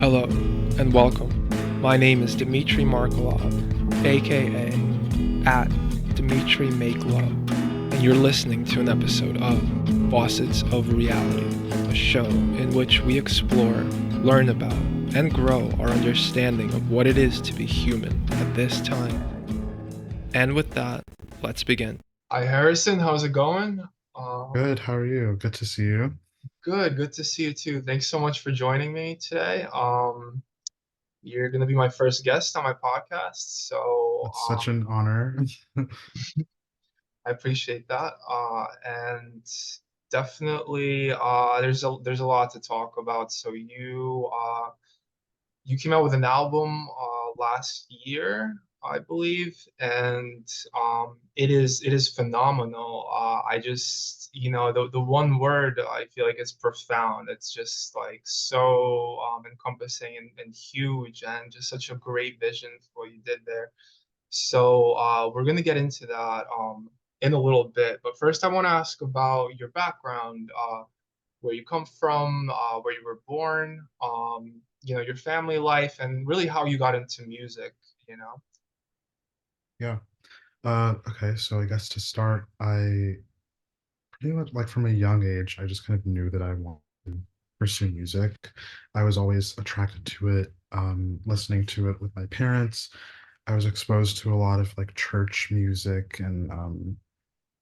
Hello and welcome. My name is Dmitry Markolov, aka at Dmitry Make Love, and you're listening to an episode of Faucets of Reality, a show in which we explore, learn about, and grow our understanding of what it is to be human at this time. And with that, let's begin. Hi Harrison, how's it going? Good, how are you? Good to see you. Good to see you too. Thanks so much for joining me today. You're gonna be my first guest on my podcast, so It's such an honor. I appreciate that. And definitely, there's a lot to talk about. So you came out with an album last year, I believe, and it is phenomenal. I just the one word I feel like is profound. It's just like so encompassing and huge, and just such a great vision for what you did there. So we're gonna get into that in a little bit, but first I want to ask about your background. Where you come from, where you were born, your family life, and really how you got into music, you know? Yeah. Okay, so I guess to start, I pretty much like from a young age, I just kind of knew that I wanted to pursue music. I was always attracted to it, listening to it with my parents. I was exposed to a lot of like church music and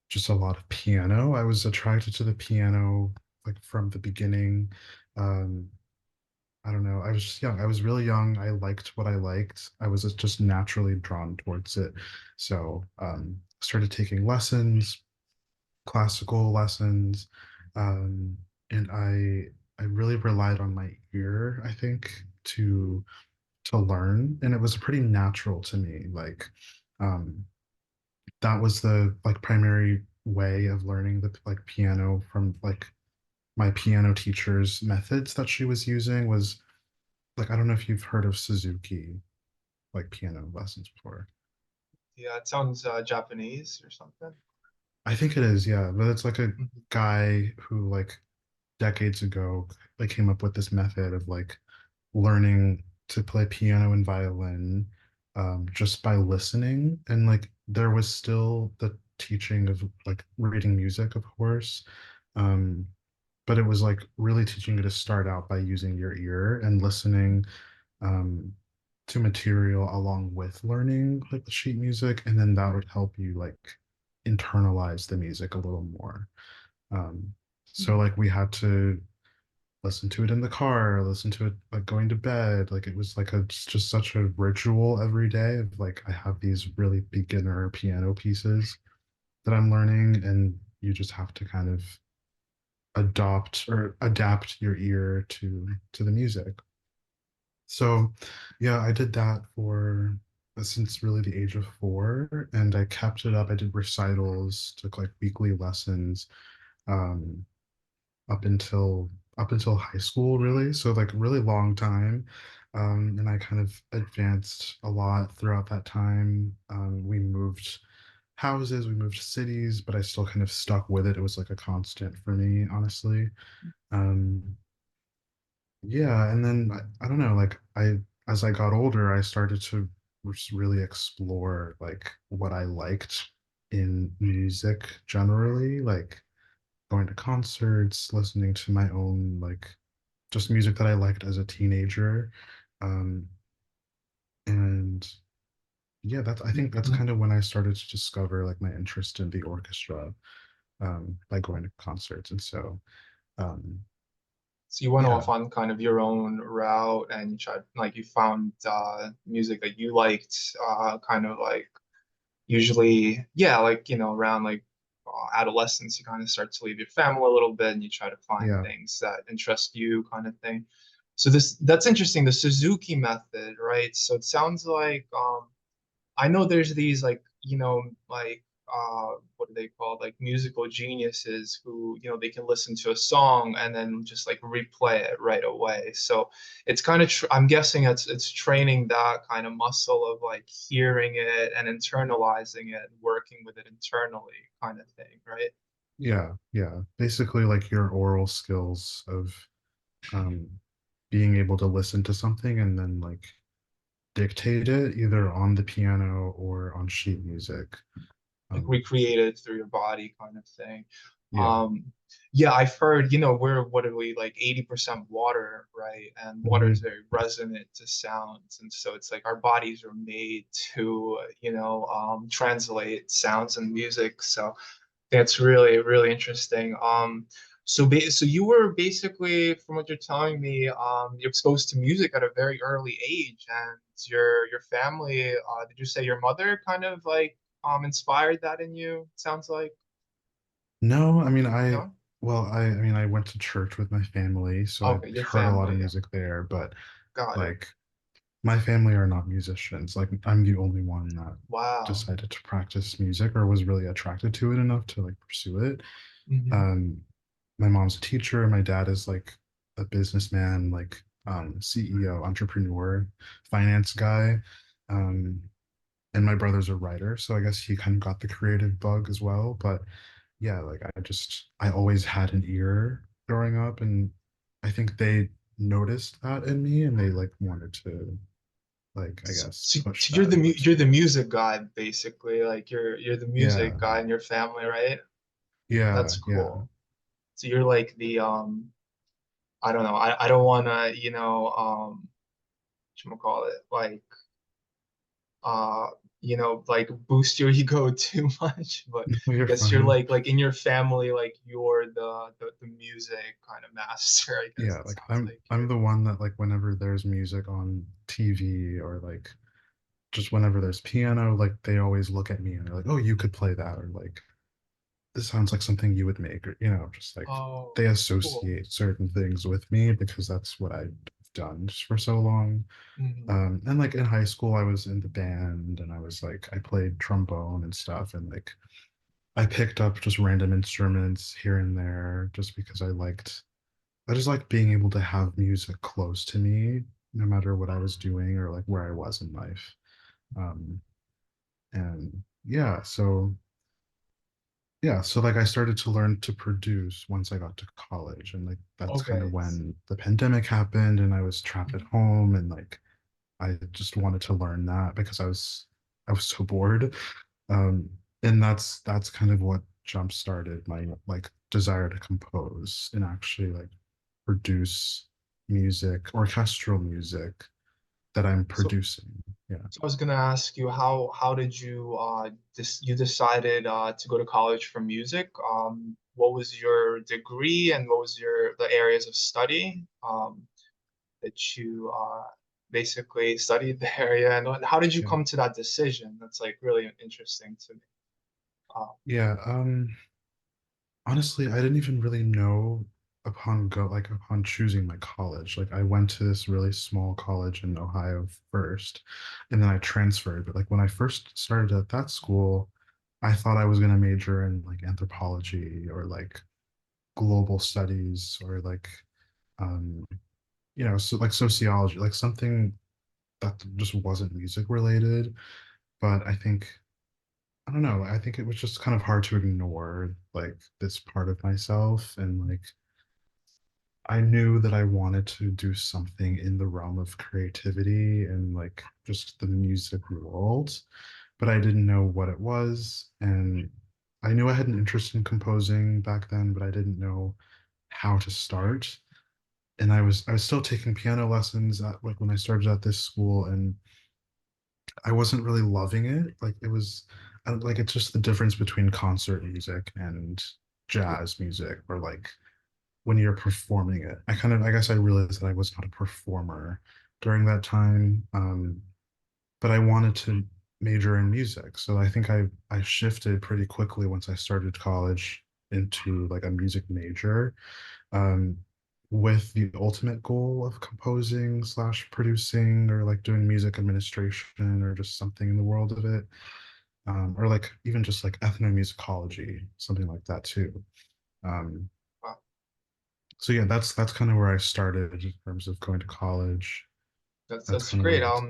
just a lot of piano. I was attracted to the piano like from the beginning. Um, I don't know. I was just young. I was really young. I liked what I liked. I was just naturally drawn towards it. So started taking lessons, classical lessons, um, and I really relied on my ear, I think, to learn, and it was pretty natural to me. Like um, that was the like primary way of learning the like piano from like my piano teacher's methods that she was using was like I don't know if you've heard of Suzuki like piano lessons before. Yeah, it sounds Japanese or something. I think it is, yeah, but it's like a Mhm. guy who like decades ago like came up with this method of like learning to play piano and violin just by listening, and like there was still the teaching of like reading music, of course, um, but it was like really teaching you to start out by using your ear and listening um, to material along with learning like the sheet music, and then that would help you like internalize the music a little more. Um, so like we had to listen to it in the car, listen to it like going to bed. Like it was like a just such a ritual every day of like I have these really beginner piano pieces that I'm learning, and you just have to kind of adopt or adapt your ear to the music. So, yeah, I did that for since really the age of 4, and I kept it up. I did recitals, took like weekly lessons, um, up until up until high school, really. So like really long time. And I kind of advanced a lot throughout that time. We moved houses, we moved cities, but I still kind of stuck with it. It was like a constant for me, honestly. Um, yeah, and then I don't know, like I as I got older, I started to just really explore like what I liked in music generally, like going to concerts, listening to my own like just music that I liked as a teenager. Um, and yeah, that's I think that's Mhm. kind of when I started to discover like my interest in the orchestra, by going to concerts. And so um So you went yeah, off on kind of your own route, and you tried, like, you found music that you liked, kind of like usually, yeah, like, around like adolescence, you kind of start to leave your family a little bit and you try to find yeah, things that interest you, kind of thing. So that's interesting, the Suzuki method, right? So it sounds like I know there's these, like, like what are they called? Like musical geniuses who, they can listen to a song and then just like replay it right away. So it's kind of tr I'm guessing it's training that kind of muscle of like hearing it and internalizing it, working with it internally, kind of thing, right? yeah, yeah. Basically like your oral skills of um being able to listen to something and then like dictate it either on the piano or on sheet music. Like Um, recreated through your body kind of thing. yeah. Um, yeah, I've heard, we're what are we like 80% water, right? And water is Mhm. very resonant to sounds. And so it's like our bodies are made to, translate sounds and music. So that's really, really interesting. So you were basically, from what you're telling me, you're exposed to music at a very early age, and your family, did you say your mother kind of like inspired that in you? Sounds like, No, I mean, no? I mean, I went to church with my family, so I Okay, your heard a lot of family, yeah. music there, but Got it. like my family are not musicians. Like I'm the only one that Wow. decided to practice music or was really attracted to it enough to like pursue it. Hmm. Um, my mom's a teacher, my dad is like a businessman, like CEO, entrepreneur, finance guy. Um, and my brother's a writer, so I guess he kind of got the creative bug as well. But yeah, like I always had an ear growing up, and I think they noticed that in me, and they like wanted to like I guess push So that you're into the me. music guy basically, like you're the music Yeah, guy in your family, right? yeah, That's yeah. cool. So you're like the I don't know. I don't want to, call it like uh like boost your ego too much, but No, I you're guess you're fine. like in your family, like you're the music kind of master, I guess Yeah, it like sounds I'm like I'm you're. the one that like whenever there's music on TV or like just whenever there's piano, like they always look at me and they're like, "Oh, you could play that," or like this sounds like something you would make, or just like Oh, they cool. associate certain things with me because that's what I've done just for so long. Hmm. And like in high school, I was in the band and I was like I played trombone and stuff, and like I picked up just random instruments here and there just because I just like being able to have music close to me, no matter what I was doing or like where I was in life. Um, and so like I started to learn to produce once I got to college, and like that's kind of Okay. when the pandemic happened, and I was trapped at home, and like I just wanted to learn that because I was so bored. Um, and that's kind of what jump started my like desire to compose and actually like produce music, orchestral music that I'm So producing. Yeah. So I was gonna ask you how did you you decided to go to college for music? What was your degree and what was the areas of study that you basically studied the area, and how did you Yeah. come to that decision? That's like really interesting to me. Uh, Yeah. Honestly, I didn't even really know upon choosing my college. Like I went to this really small college in Ohio first, and then I transferred. But like when I first started at that school, I thought I was going to major in like anthropology or like global studies or like um so like sociology, like something that just wasn't music related. But I don't know, I think it was just kind of hard to ignore like this part of myself, and like I knew that I wanted to do something in the realm of creativity and like just the music world, but I didn't know what it was. And I knew I had an interest in composing back then, but I didn't know how to start. And I was still taking piano lessons at like when I started at this school, and I wasn't really loving it. Like it was like it's just the difference between concert music and jazz music, or like when you're performing it. I guess I realized that I was not a performer during that time. But I wanted to major in music. So I think I shifted pretty quickly once I started college into like a music major, um, with the ultimate goal of composing slash producing or like doing music administration or just something in the world of it. Or like even just like ethnomusicology, something like that too. Um, wow, so yeah, that's kind of where I started in terms of going to college. That's that's kind of where great. I got.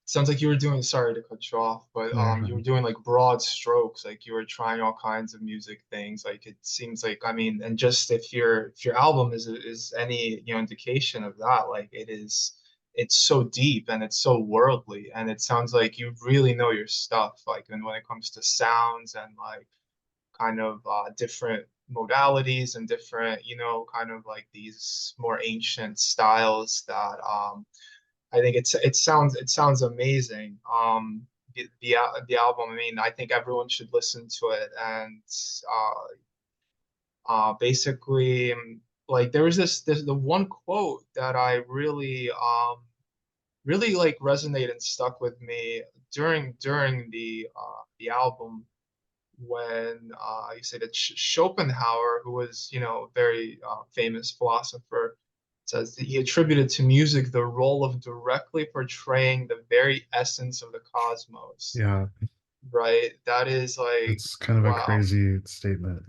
Sounds like you were doing, sorry to cut you off, but No, you're you were fine. doing like broad strokes, like you were trying all kinds of music things. Like it seems like, I mean, and just if your album is any, you know, indication of that, like it's so deep and it's so worldly, and it sounds like you really know your stuff, like, and when it comes to sounds and like kind of different modalities and different, you know, kind of like these more ancient styles that I think it sounds amazing. The album, I mean, I think everyone should listen to it. And basically, like there was this the one quote that I really really like resonated and stuck with me during the album when you say that Schopenhauer, who was, you know, a very famous philosopher, says that he attributed to music the role of directly portraying the very essence of the cosmos. Yeah, Right? That is like, it's kind of a wow. crazy statement.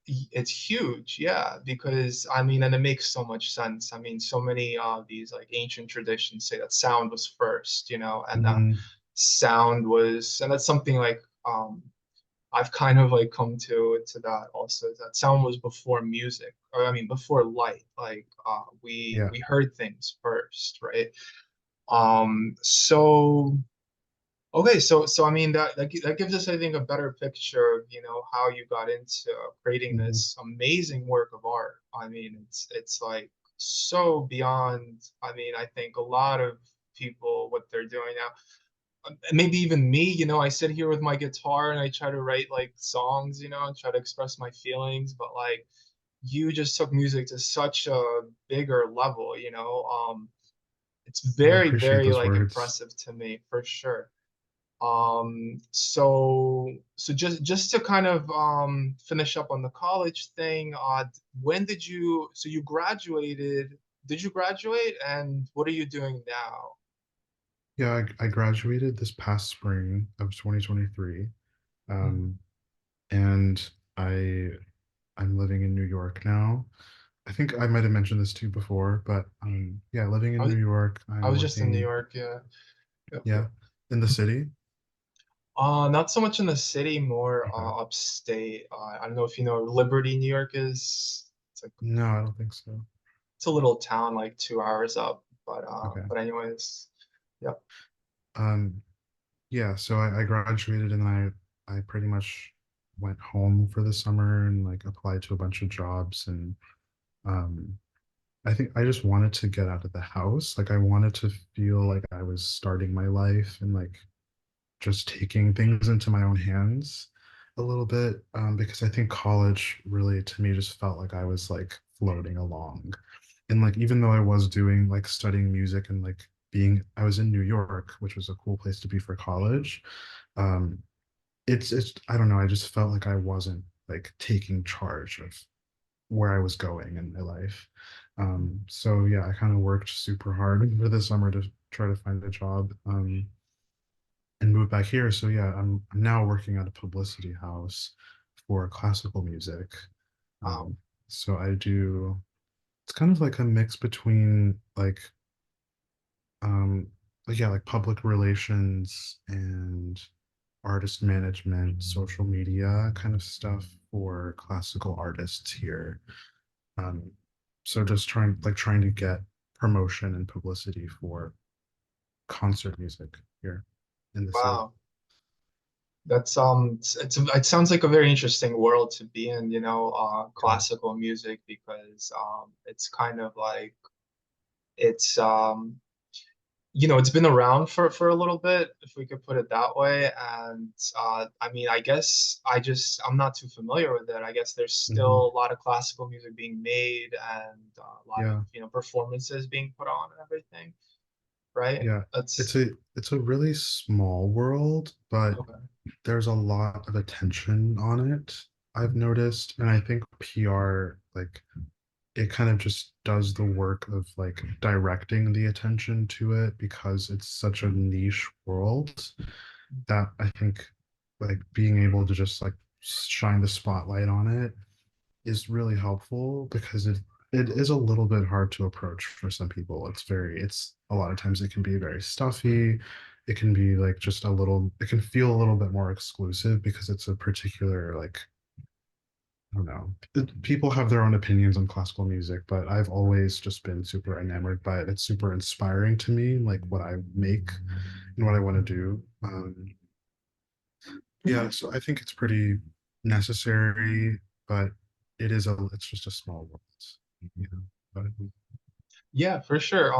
It's huge, yeah, because I mean, and it makes so much sense. I mean, so many of these like ancient traditions say that sound was first, you know, and that Hmm. sound was, and that's something like I've kind of like come to that also, that sound was before music, or I mean before light. Like Yeah. we heard things first, right? So okay, so I mean that gives us, I think, a better picture of, you know, how you got into creating Hmm. this amazing work of art. I mean, it's like so beyond, I mean, I think a lot of people what they're doing now, maybe even me, you know, I sit here with my guitar and I try to write like songs, you know, and try to express my feelings, but like you just took music to such a bigger level, you know. It's I very, appreciate very those like words. impressive to me for sure. So just to kind of finish up on the college thing, when did you, so you graduated, did you graduate, and what are you doing now? Yeah, I graduated this past spring of 2023. Mhm. Um, and I I'm living in New York now. I think I might have mentioned this to you before, but yeah, living I in was New York. I I'm was just in New working, York, yeah. Yep, yeah, yep. in the city. Not so much in the city, more Okay. upstate. I don't know if you know where Liberty, New York is. It's like No, I don't think so. it's a little town like 2 hours up. Okay. But anyways, yep. Um, yeah, so I graduated and I pretty much went home for the summer and like applied to a bunch of jobs and um I think I just wanted to get out of the house. Like I wanted to feel like I was starting my life and like just taking things into my own hands a little bit. Because I think college really to me just felt like I was like floating along. And like even though I was doing like studying music and like I was in New York, which was a cool place to be for college. Um, it's I don't know, I just felt like I wasn't like taking charge of where I was going in my life. So yeah, I kind of worked super hard for the summer to try to find a job, and move back here. So yeah, I'm now working at a publicity house for classical music. Wow. Um, so I do, it's kind of like a mix between um, yeah, like public relations and artist management, social media kind of stuff for classical artists here. Um, so just trying to get promotion and publicity for concert music here in the city. Wow. That's it sounds like a very interesting world to be in, you know, Yeah. classical music, because it's kind of like it's you know, it's been around for a little bit, if we could put it that way. And I mean, I guess I'm not too familiar with it. I guess there's Hmm. still a lot of classical music being made, and a lot of, Yeah. you know, performances being put on and everything, right? Yeah. It's That's a really small world, but okay. there's a lot of attention on it, I've noticed. And I think PR, like, it kind of just does the work of like directing the attention to it because it's such a niche world that I think like being able to just like shine the spotlight on it is really helpful because it is a little bit hard to approach for some people. It's a lot of times it can be very stuffy. It can be like just a little, it can feel a little bit more exclusive because it's a particular, like, I don't know. People have their own opinions on classical music, but I've always just been super enamored by it. It's super inspiring to me, like what I make and what I want to do. Yeah, so I think it's pretty necessary, but it's just a small world, you know. But Yeah, for sure.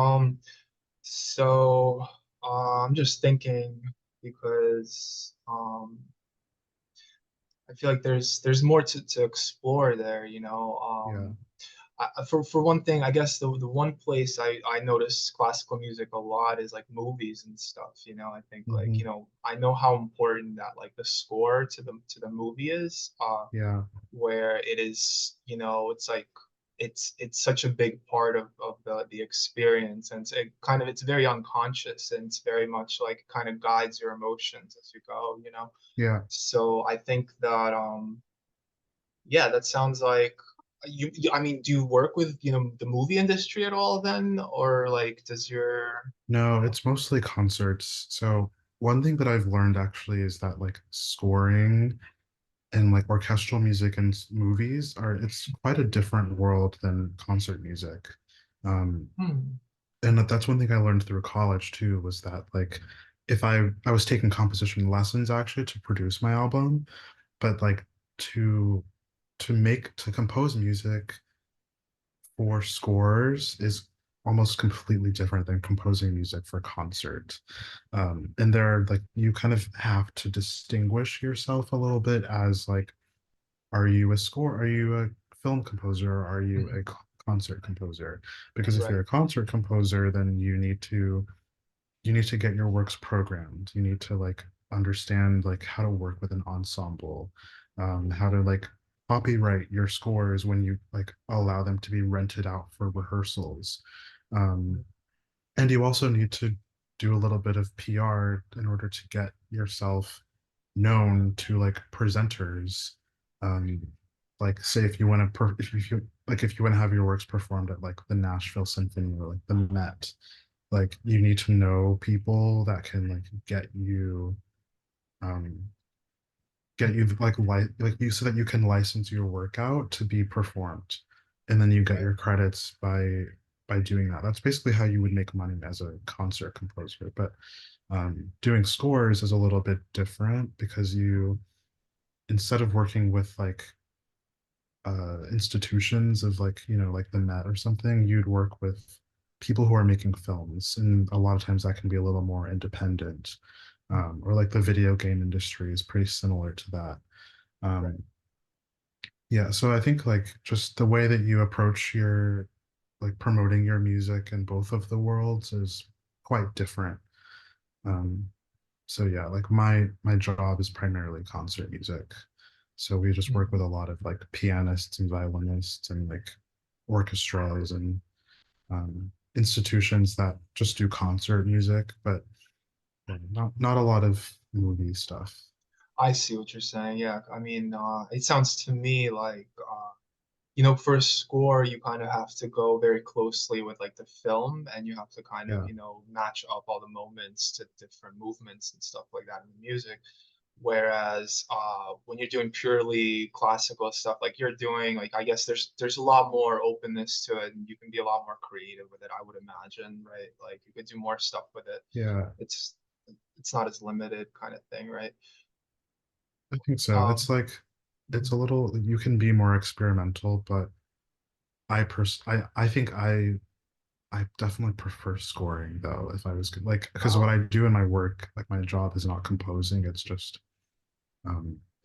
So I'm just thinking because I feel like there's more to explore there, you know. yeah. For one thing, I guess the one place I notice classical music a lot is like movies and stuff, you know. I think like, Hmm. you know, I know how important that like the score to the movie is, Yeah. where it is, you know, it's like it's such a big part of the experience, and it's very unconscious, and it's very much like kind of guides your emotions as you go, you know. Yeah. So I think that yeah, that sounds like I mean, do you work with, you know, the movie industry at all then, or like does your No, it's mostly concerts. So one thing that I've learned actually is that like scoring and like orchestral music and movies are it's quite a different world than concert music. Um, hmm, and that's one thing I learned through college too, was that like if I was taking composition lessons actually to produce my album, but like to to compose music for scores is almost completely different than composing music for concert. And there, like, you kind of have to distinguish yourself a little bit as like, are you a film composer? Or are you a hmm, concert composer? Because if you're right, a concert composer, then you need to get your works programmed. You need to like understand like how to work with an ensemble, how to like copyright your scores when you like allow them to be rented out for rehearsals. Um, and you also need to do a little bit of PR in order to get yourself known to like presenters. Um, like say if you want to if you like if you want to have your works performed at like the Nashville Symphony or like the Met, like you need to know people that can like um get you like you so that you can license your work out to be performed, and then you get right, your credits by doing that. That's basically how you would make money as a concert composer. But doing scores is a little bit different because you instead of working with like institutions of like like the Met or something, you'd work with people who are making films, and a lot of times that can be a little more independent. Or like the video game industry is pretty similar to that. right. um, yeah, so I think like just the way that you approach your like promoting your music in both of the worlds is quite different. um, so yeah, like my job is primarily concert music. So we just work with Mhm. a lot of like pianists and violinists and like orchestras and institutions that just do concert music, but not a lot of movie stuff. I see what you're saying. Yeah, I mean, it sounds to me like you know, for a score, you kind of have to go very closely with like the film, and you have to kind of, Yeah, you know, match up all the moments to different movements and stuff like that in the music. Whereas when you're doing purely classical stuff, like you're doing, like I guess there's a lot more openness to it, and you can be a lot more creative with it, I would imagine, right? Like you could do more stuff with it. yeah, It's it's not as limited kind of thing, right? I think so. Um, It's like it's a little you can be more experimental, but I think I definitely prefer scoring though. If I was like, because what oh, I do in my work, like my job is not composing, it's just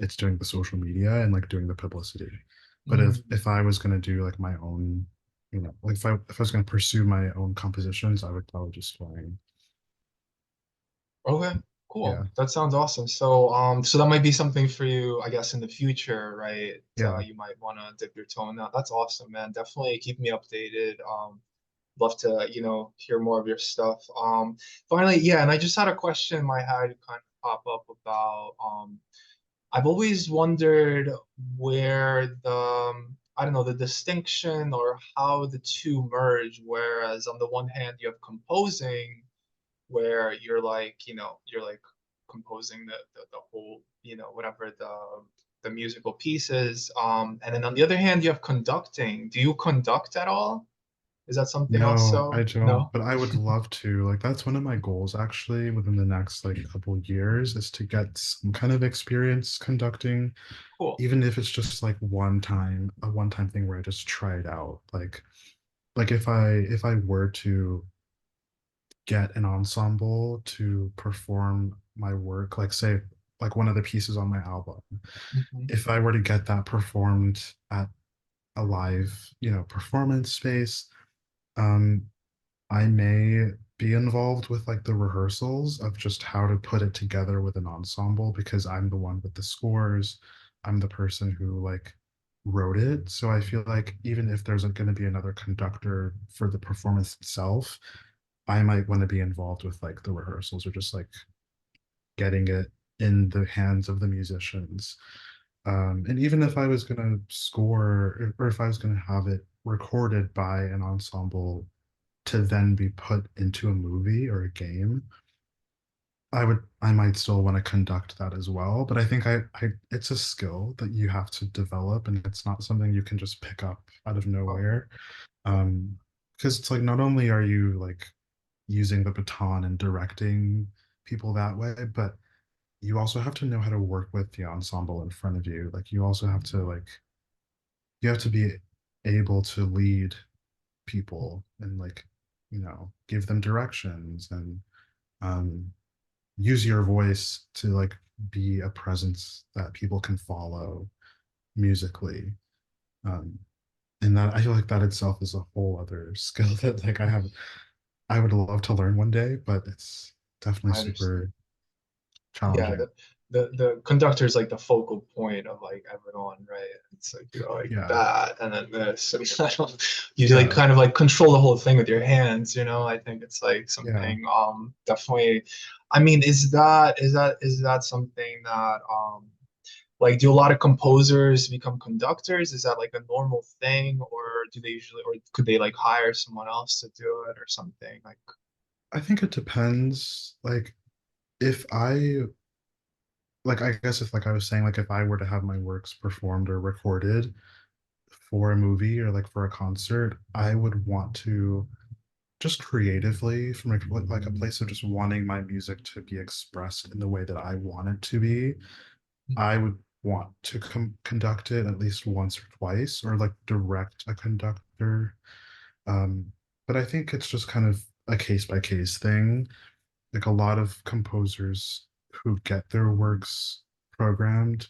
it's doing the social media and like doing the publicity. But mm, if I was gonna do like my own, like if I was gonna pursue my own compositions, I would probably just scoring. okay, cool. Yeah, That sounds awesome. So, so that might be something for you, I guess, in the future, right? yeah, You might want to dip your toe in that. That's awesome, man. Definitely keep me updated. Love to, you know, hear more of your stuff. Finally, yeah, and I just had a question in my head kind of pop up about, I've always wondered where the I don't know, the distinction or how the two merge. Whereas on the one hand, you have composing, where you're like, you're like composing the whole, whatever the musical pieces. And then on the other hand, you have conducting. Do you conduct at all? Is that something No, I also? don't, No? but I would love to. Like that's one of my goals actually within the next like couple years is to get some kind of experience conducting, Cool. even if it's just like a one-time thing where I just try it out. Like if I were to get an ensemble to perform my work, like say like one of the pieces on my album, Mhm. if I were to get that performed at a live, performance space, um, I may be involved with like the rehearsals of just how to put it together with an ensemble because I'm the one with the scores. I'm the person who like wrote it. So I feel like even if there's going to be another conductor for the performance itself, I might want to be involved with like the rehearsals or just like getting it in the hands of the musicians. And even if I was going to score or if I was going to have it recorded by an ensemble to then be put into a movie or a game, I might still want to conduct that as well. But I think it's a skill that you have to develop and it's not something you can just pick up out of Oh, nowhere. Um, because it's like not only are you like using the baton and directing people that way, but you also have to know how to work with the ensemble in front of you. Like you also have to like you have to be able to lead people and like give them directions and um use your voice to like be a presence that people can follow musically. um and that I feel like that itself is a whole other skill that like I would love to learn one day, but it's definitely I understand. super Yeah, challenging. the conductor is like the focal point of like everyone, right? It's like you're like Yeah, that and then this, and I don't, you like yeah, kind of like control the whole thing with your hands, I think it's like yeah. something definitely. I mean, is that something that like, do a lot of composers become conductors? Is that like a normal thing, or do they usually, or could they like hire someone else to do it or something? Like, I think it depends. Like if I like I guess if like I was saying like if I were to have my works performed or recorded for a movie or like for a concert, I would want to just creatively from like a place of just wanting my music to be expressed in the way that I want it to be. I would want to conduct it at least once or twice or like direct a conductor. Um, but I think it's just kind of a case by case thing. Like a lot of composers who get their works programmed,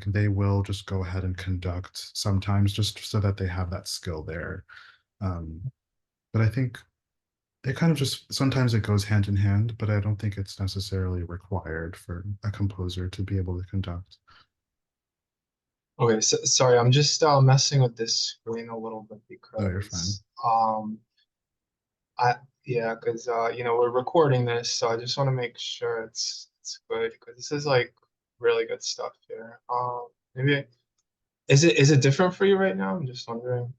they will just go ahead and conduct sometimes just so that they have that skill there. Um, but I think it kind of just sometimes it goes hand in hand, but I don't think it's necessarily required for a composer to be able to conduct. okay, so, sorry, I'm just messing with this screen a little bit No, you're fine. because I yeah, because we're recording this, so I just want to make sure it's good because this is like really good stuff here. Maybe is it different for you right now? I'm just wondering.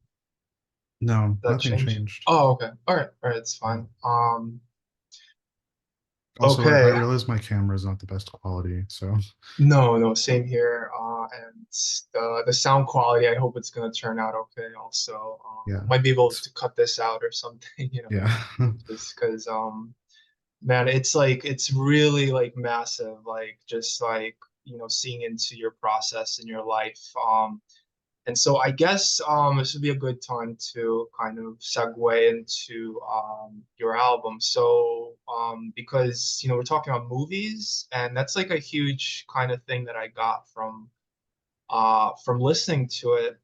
No, That nothing change? changed. Oh, okay. All right, it's Yeah. fine. Also, I Okay. realize my camera is not the best quality, so No, no, same here. And the sound quality, I hope it's gonna turn out okay. Also, yeah, might be able it's to cut this out or something, yeah, just because man, it's like it's really like massive, like just like seeing into your process in your life. And so I guess this would be a good time to kind of segue into your album. So because we're talking about movies, and that's like a huge kind of thing that I got from listening to it.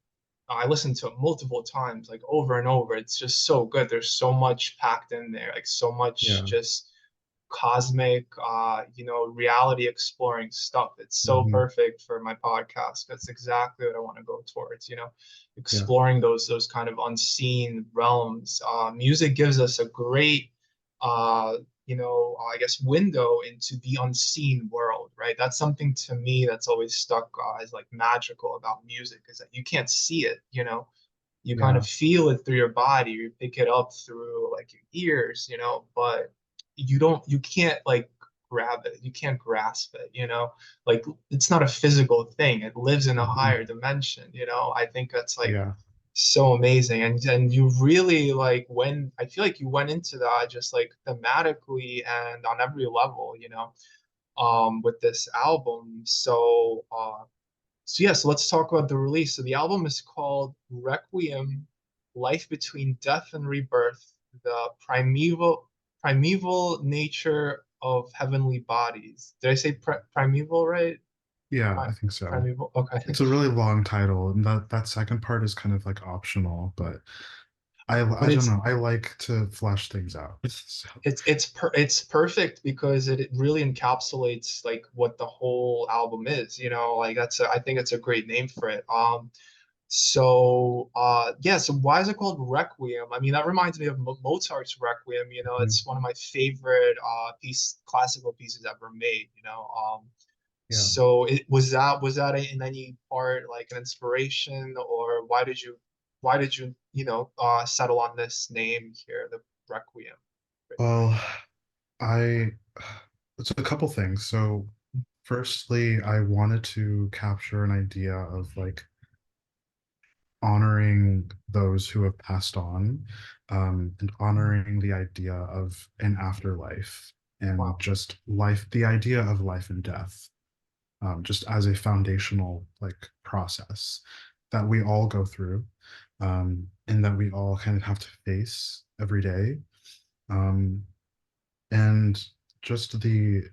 I listened to it multiple times, like over and over. It's just so good. There's so much packed in there, like so much yeah. just cosmic, reality exploring stuff. It's so Hmm. perfect for my podcast. That's exactly what I want to go towards, Yeah, exploring those kind of unseen realms. Music gives us a great I guess window into the unseen world, right? That's something to me that's always stuck as like magical about music, is that you can't see it, you kind of Yeah. feel it through your body, you pick it up through like your ears, but you can't like grab it, you can't grasp it, like it's not a physical thing, it lives in a Mhm. higher dimension. I think that's like Yeah. so amazing. And you really like, when I feel like you went into that just like thematically and on every level, with this album. So yeah, so let's talk about the release. So the album is called Requiem, Life Between Death and Rebirth, the primeval nature of heavenly bodies. Did I say primeval right? Yeah, Pri I think so. Primeval. Okay. It's a really long title, and that second part is kind of like optional, but But I don't it's know. I like to flesh things out. So it's perfect because it really encapsulates like what the whole album is, like I think it's a great name for it. Yeah, so why is it called Requiem? I mean, that reminds me of Mozart's Requiem, mhm. it's one of my favorite classical pieces ever made, Yeah. so it was that in any part like an inspiration, or why did you settle on this name here, the Requiem? Well, I it's a couple things. So firstly, I wanted to capture an idea of like honoring those who have passed on, and honoring the idea of an afterlife and Wow. just life, the idea of life and death, just as a foundational like process that we all go through, and that we all kind of have to face every day. Um, and just the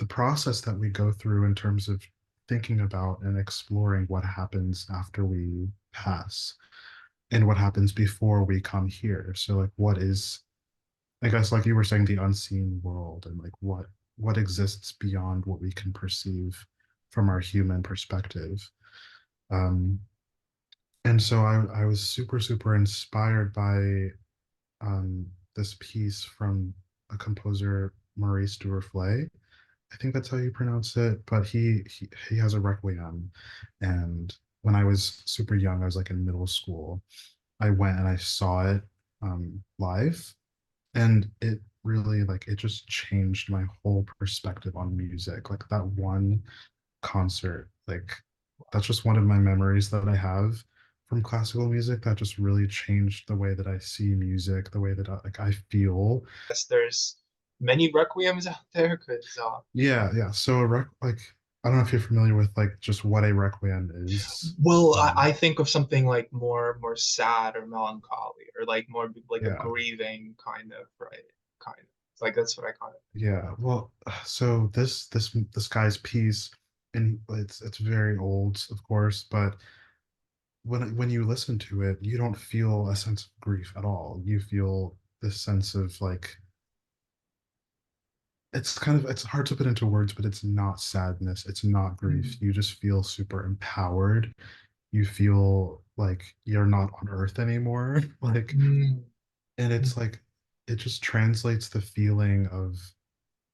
process that we go through in terms of thinking about and exploring what happens after we pass and what happens before we come here. So like what is, I guess like you were saying, the unseen world, and like what exists beyond what we can perceive from our human perspective. Um, and so I was super inspired by this piece from a composer, Maurice Duruflé. I think that's how you pronounce it, but he has a requiem, and when I was super young, I was like in middle school. I went and I saw it live, and it really like it just changed my whole perspective on music. Like that one concert, like that's just one of my memories that I have from classical music that just really changed the way that I see music, the way that I feel. Guess there's many Requiems out there because Yeah, yeah. So like I don't know if you're familiar with like just what a requiem is. well, I think of something like more sad or melancholy, or like more like a Yeah, grieving kind of, right? Kind of. Like that's what I kind of think yeah. of. Well, so this guy's piece, and it's very old, of course, but when you listen to it, you don't feel a sense of grief at all. You feel this sense of like it's kind of it's hard to put into words, but it's not sadness, it's not grief. Mm. You just feel super empowered. You feel like you're not on earth anymore. Like, Mm. and Mm. it's like it just translates the feeling of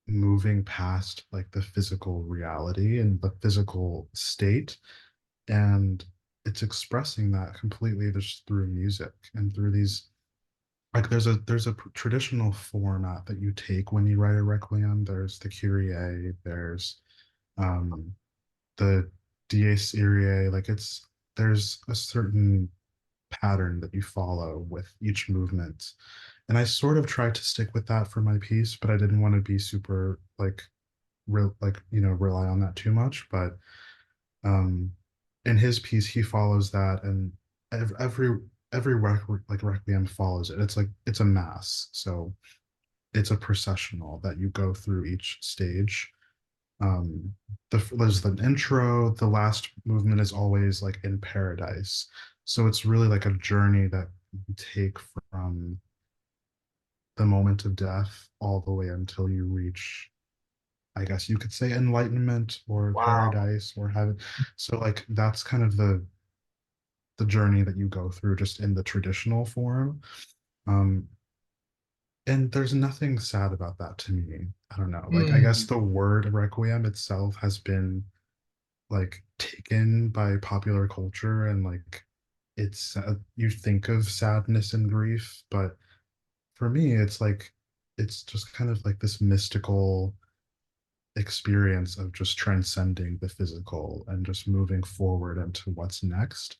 moving past like the physical reality and the physical state, and it's expressing that completely just through music and through these like there's a traditional format that you take when you write a requiem. There's the Kyrie, there's um the Dies Irae, like it's there's a certain pattern that you follow with each movement. And I sort of tried to stick with that for my piece, but I didn't want to be super like real like rely on that too much. But um in his piece he follows that, and every like requiem follows it. It's like it's a mass. So it's a processional that you go through each stage. There's the intro, the last movement is always like in paradise. So it's really like a journey that you take from the moment of death all the way until you reach, I guess you could say, enlightenment or Wow. paradise or heaven. So like that's kind of the journey that you go through just in the traditional form. Um, And there's nothing sad about that to me. I don't know. Like, I guess Hmm. the word requiem itself has been like taken by popular culture, and like it's you think of sadness and grief, but for me it's like it's just kind of like this mystical experience of just transcending the physical and just moving forward into what's next,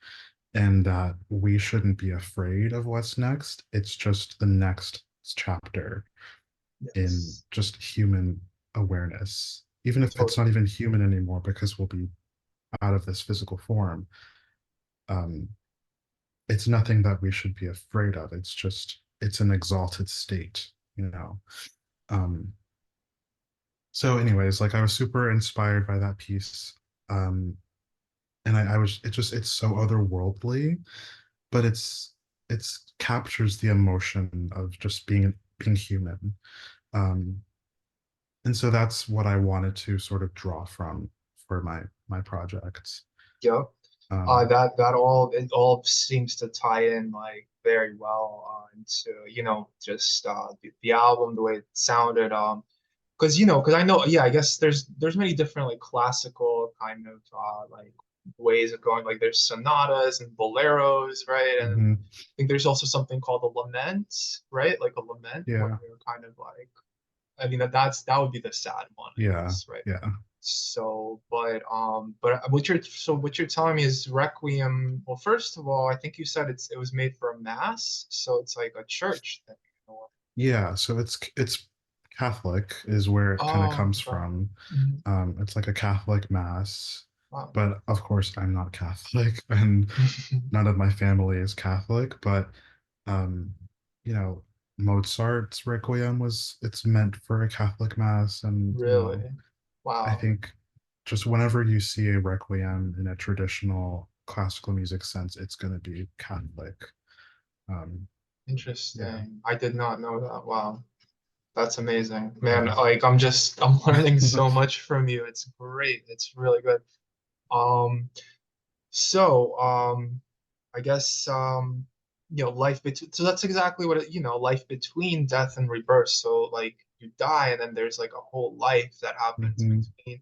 and that we shouldn't be afraid of what's next. It's just the next chapter in Yes. just human awareness, even if it's not Totally. even human anymore because we'll be out of this physical form. um it's nothing that we should be afraid of. It's just it's an exalted state, you know. um so anyways, like I was super inspired by that piece. And I was it just it's so otherworldly, but it's captures the emotion of just being human. um and so that's what I wanted to sort of draw from for my projects. Yep. um That all, it all seems to tie in like very well into, just the album, the way it sounded. Because because I know, yeah, I guess there's many different like classical kind of like ways of going. Like there's sonatas and boleros, right? And mhm. I think there's also something called a lament, right? Like a lament when Yeah, you're kind of like, I mean, that would be the sad one, I yeah, guess, right? yeah. So, but what you're telling me is Requiem. Well, first of all, I think you said it was made for a mass, so it's like a church thing. Or, Yeah, so it's Catholic is where it kind of oh, comes okay. from. Mhm. It's like a Catholic mass, Wow. but of course I'm not Catholic, and none of my family is Catholic. But um, you know, Mozart's Requiem was it's meant for a Catholic mass, and Really? I Wow. think just whenever you see a Requiem in a traditional classical music sense, it's going to be Catholic. Um, yeah, Interesting. I did not know that. Wow. That's amazing. Man, yeah. like I'm learning so much from you. It's great. It's really good. Um, So, I guess life between. So that's exactly what life between death and rebirth. So like you die, and then there's like a whole life that happens Hmm. between.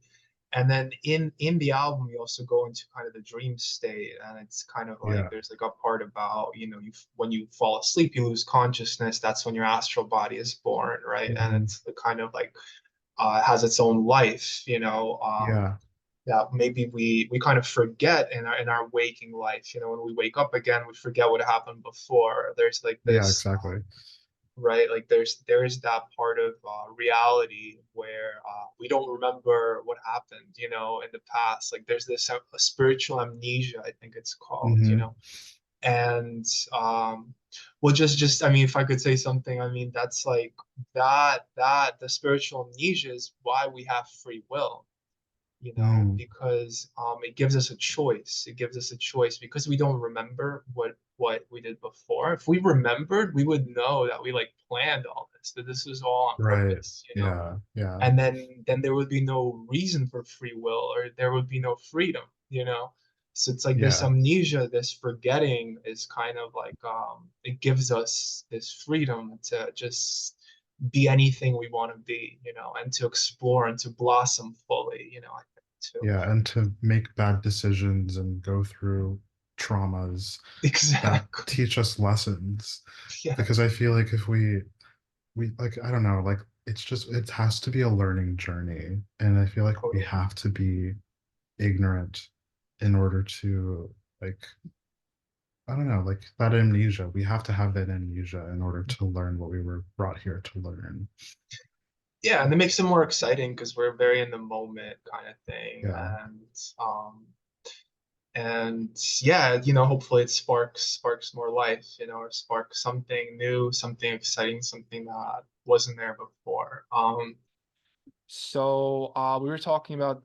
And then in the album, you also go into kind of the dream state, and it's kind of like Yeah. there's like a part about you when you fall asleep, you lose consciousness. That's when your astral body is born, right? And Hmm. it's the kind of like has its own life, Yeah. that maybe we kind of forget in our waking life. When we wake up again, we forget what happened before. There's like Yeah, this, exactly. right? Like there is that part of reality where we don't remember what happened, in the past. Like there's this a spiritual amnesia, I think it's called, Hmm. and well, just I mean, if I could say something, I mean that's like that the spiritual amnesia is why we have free will, Mm. because it gives us a choice. It gives us a choice because we don't remember what we did before. If we remembered, we would know that we like planned all this, that this was all on Right. purpose. Yeah. Yeah. And then there would be no reason for free will, or there would be no freedom. So it's like this Yeah. amnesia, this forgetting is kind of like it gives us this freedom to just be anything we want to be, and to explore and to blossom fully, I think too. Yeah. And to make bad decisions and go through traumas that Exactly. teach us lessons. Yeah, Because I feel like if we like, I don't know, like it's just it has to be a learning journey. And I feel like we totally. have to be ignorant in order to like I don't know, like that amnesia. We have to have that amnesia in order to learn what we were brought here to learn. Yeah, and it makes it more exciting because we're very in the moment kind of thing. Yeah. And yeah, hopefully it sparks more life, or sparks something new, something exciting, something that wasn't there before. So we were talking about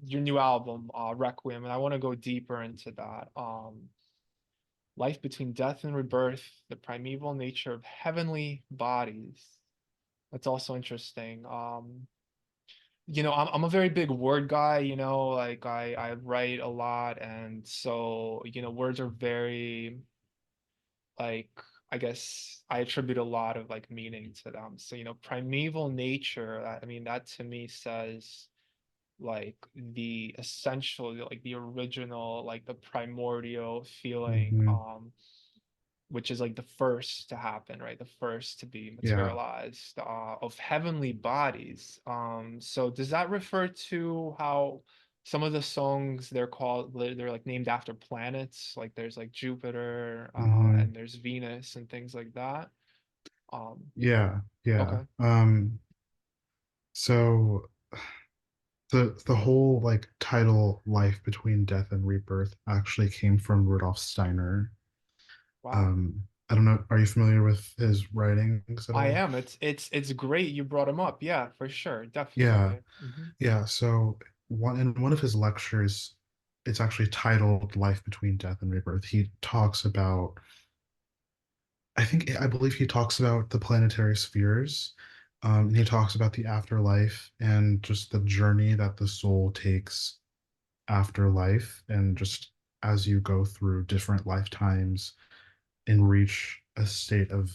your new album, Requiem, and I want to go deeper into that. Life between death and rebirth, the primeval nature of heavenly bodies. That's also interesting. I'm a very big word guy, like I write a lot, and so, words are very like I guess I attribute a lot of like meaning to them. So, primeval nature, I mean, that to me says like the essential, like the original, like the primordial feeling, Hmm. which is like the first to happen, right? The first to be Yeah. materialized, of heavenly bodies. So does that refer to how some of the songs they're like named after planets? Like there's like Jupiter, Hmm. and there's Venus and things like that. Um, Yeah. Yeah. okay. So the whole like title "Life Between Death and Rebirth" actually came from Rudolf Steiner. Wow. I don't know. Are you familiar with his writings at I all? am. It's great you brought him up. Yeah, for sure. Yeah. Definitely. Yeah. So one of his lectures, it's actually titled "Life Between Death and Rebirth." He talks about, I believe he talks about the planetary spheres. And he talks about the afterlife and just the journey that the soul takes after life, and just as you go through different lifetimes and reach a state of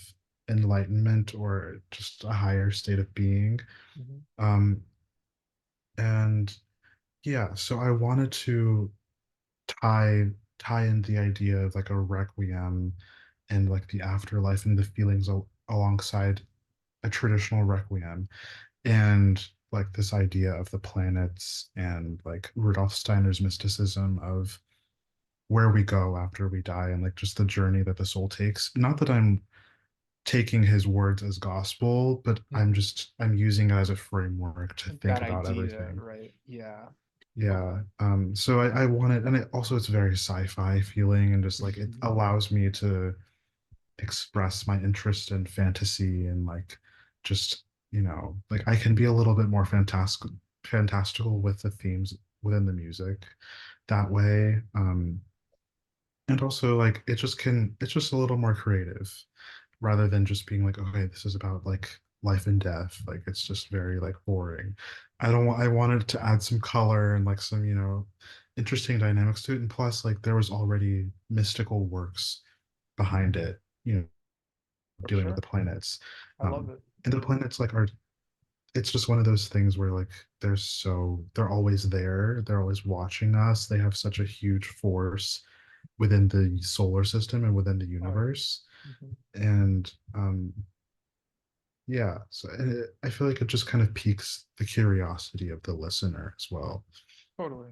enlightenment or just a higher state of being. Hmm. Um, and yeah, so I wanted to tie tie in the idea of like a requiem and like the afterlife and the feelings alongside a traditional requiem, and like this idea of the planets and like Rudolf Steiner's mysticism of where we go after we die, and like just the journey that the soul takes. Not that I'm taking his words as gospel, but Hmm. I'm using it as a framework to think That about idea, everything. right? Yeah. Okay. Yeah. So I wanted, and it also it's very sci-fi feeling, and just like it allows me to express my interest in fantasy, and like just, like I can be a little bit more fantastical with the themes within the music that way. And also like it's just a little more creative rather than just being like, okay, this is about like life and death. Like it's just very like boring. I wanted to add some color and like some, interesting dynamics to it. And plus, like there was already mystical works behind it, For dealing with the sure. planets. I love it. And the planets like are it's just one of those things where like they're always there. They're always watching us. They have such a huge force within the solar system and within the Oh yeah. universe. Mhm. And yeah, so I feel like it just kind of piques the curiosity of the listener as well. Totally.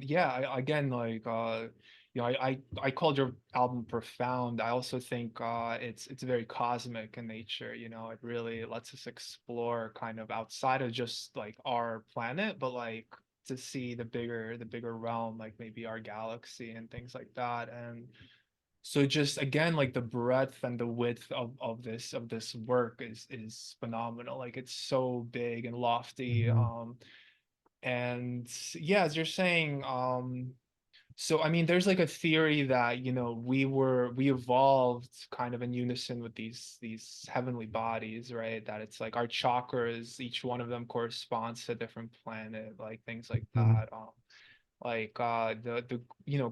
Yeah, again, like, I called your album profound. I also think it's very cosmic in nature, it really lets us explore kind of outside of just like our planet, but like to see the bigger realm, like maybe our galaxy and things like that. And so just again, like the breadth and the width of this work is phenomenal. Like it's so big and lofty. Hmm. And yeah, as you're saying, so I mean, there's like a theory that, we evolved kind of in unison with these heavenly bodies, right? That it's like our chakras, each one of them corresponds to a different planet, like things like Hmm. that. Like the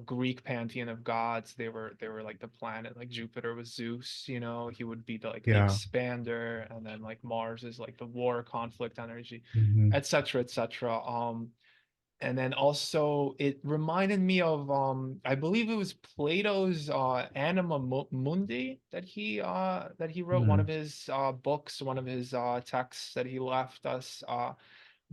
Greek pantheon of gods, they were like the planet, like Jupiter was Zeus, he would be the Yeah. expander, and then like Mars is like the war conflict energy, Hmm. etc., etc. And then also it reminded me of I believe it was Plato's Mundi that he wrote, one of Hmm. his books, one of his texts that he left us,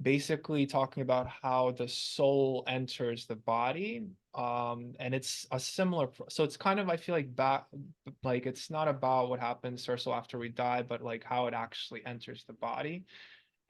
basically talking about how the soul enters the body. And it's a similar so it's kind of, I feel like, back, like it's not about what happens to our soul after we die, but like how it actually enters the body.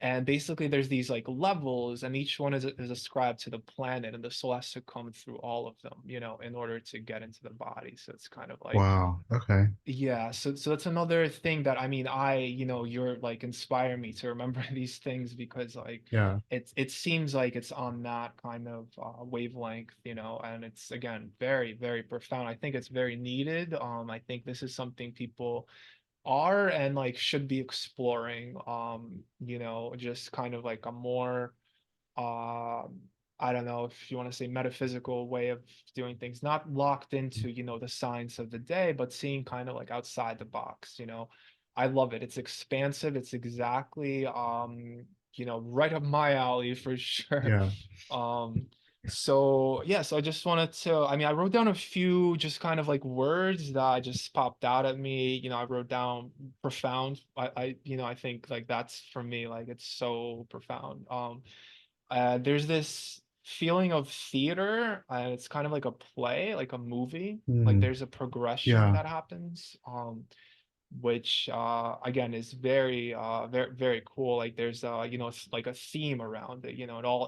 And basically there's these like levels, and each one is ascribed to the planet, and the soul has to come through all of them, in order to get into the body. So it's kind of like, Wow. Okay. yeah, so that's another thing that, I mean, you're like inspire me to remember these things, because like Yeah. it seems like it's on that kind of wavelength, and it's again very, very profound. I think it's very needed. I think this is something people are and like should be exploring, just kind of like a more uh I don't know if you want to say metaphysical way of doing things, not locked into, the science of the day, but seeing kind of like outside the box. I love it. It's expansive. It's exactly right up my alley for sure. Yeah. Um, so yeah, so I just wanted to, I mean, I wrote down a few just kind of like words that just popped out at me. I wrote down profound. I think like that's for me, like it's so profound. There's this feeling of theater, and it's kind of like a play, like a movie. Like Mm, there's a progression yeah. that happens, which again is very very very cool. Like there's it's like a theme around it.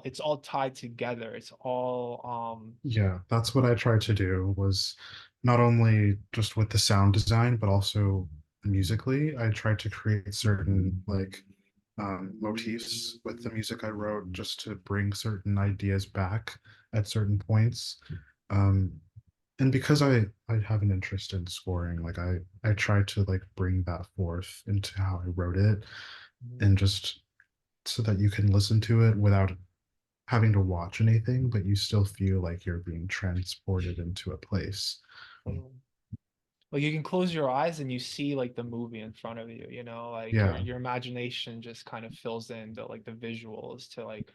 It's all tied together. It's all Yeah, that's what I tried to do was not only just with the sound design, but also musically. I tried to create certain like motifs with the music I wrote just to bring certain ideas back at certain points. Um, and because I have an interest in scoring, like I tried to like bring that forth into how I wrote it and just so that you can listen to it without having to watch anything, but you still feel like you're being transported into a place. um, like you can close your eyes and you see like the movie in front of you, like your Yeah. your imagination just kind of fills in the visuals to like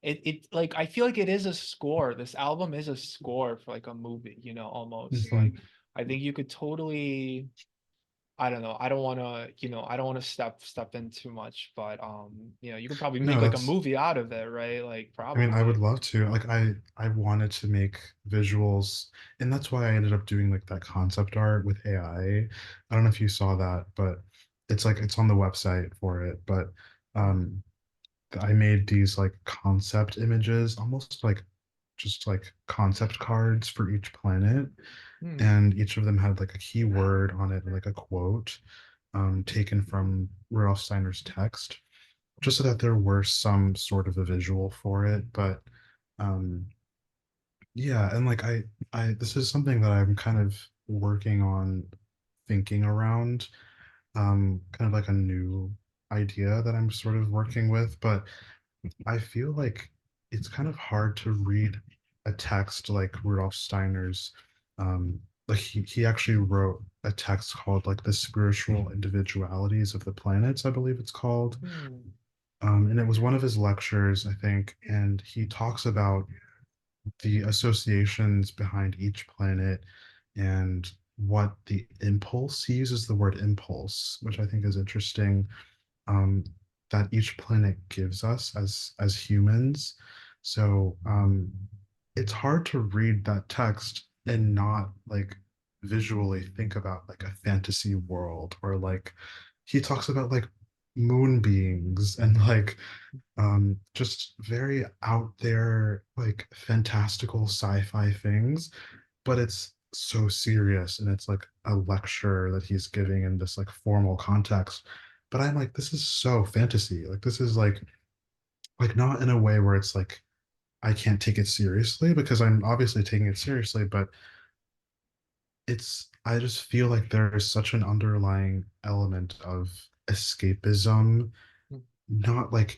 it like I feel like it is a score. This album is a score for like a movie, almost like Mhm. I think you could totally, I don't know. I don't want to step in too much, but you could probably No, make like a that's, movie out of it, right? Like I mean, I would probably. love to. Like I wanted to make visuals, and that's why I ended up doing like that concept art with AI. I don't know if you saw that, but it's on the website for it, but um I made these like concept images, almost like just like concept cards for each planet, Hmm. and each of them had like a keyword on it, like a quote taken from Rudolf Steiner's text, just so that there were some sort of a visual for it. But um, yeah, and like this is something that I'm kind of working on thinking around, kind of like a new idea that I'm sort of working with, but I feel like it's kind of hard to read a text like Rudolf Steiner's. Like he actually wrote a text called like the spiritual individualities of the planets, I believe it's called. Hmm. And it was one of his lectures, I think, and he talks about the associations behind each planet and what the impulse, he uses the word impulse, which I think is interesting, um, that each planet gives us as humans. So it's hard to read that text and not like visually think about like a fantasy world, or like he talks about like moon beings and like just very out there like fantastical sci-fi things, but it's so serious and it's like a lecture that he's giving in this like formal context. But I'm like, this is so fantasy. Like this is like not in a way where it's like I can't take it seriously, because I'm obviously taking it seriously, but it's, I just feel like there is such an underlying element of escapism,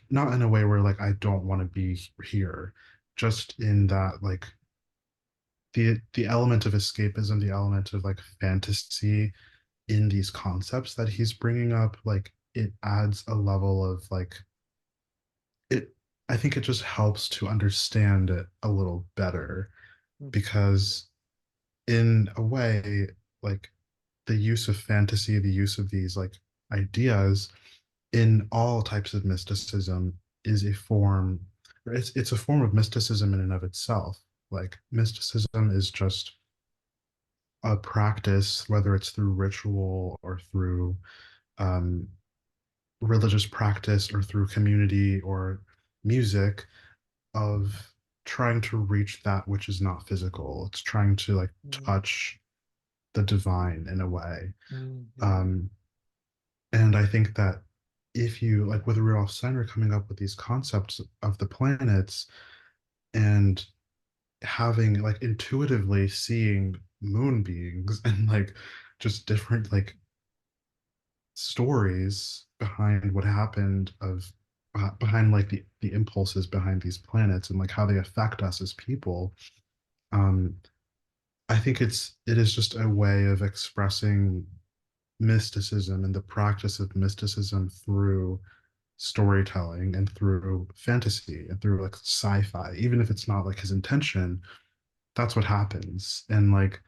not in a way where like I don't want to be here, just in that like the element of escapism, the element of like fantasy in these concepts that he's bringing up, like it adds a level of like it, I think it just helps to understand it a little better, Hmm. because in a way, like the use of fantasy, the use of these like ideas in all types of mysticism is a form, it's a form of mysticism in and of itself. Like mysticism is just a practice, whether it's through ritual or through um, religious practice or through community or music, of trying to reach that which is not physical. It's trying to like Hmm. touch the divine in a way. Hmm. Hmm. Um, and I think that if you like with Rudolf Steiner coming up with these concepts of the planets and having like intuitively seeing moon beings and like just different like stories behind what happened of behind like the impulses behind these planets and like how they affect us as people. um I think it is just a way of expressing mysticism and the practice of mysticism through storytelling and through fantasy and through like sci-fi. Even if it's not like his intention, that's what happens. And like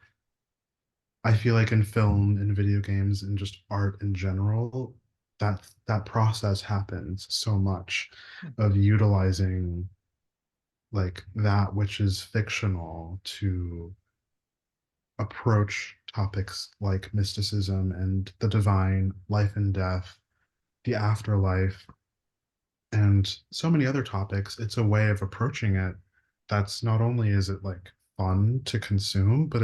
I feel like in film and video games and just art in general, that process happens so much of utilizing like that which is fictional to approach topics like mysticism and the divine, life and death, the afterlife, and so many other topics. It's a way of approaching it that's not only is it like fun to consume, but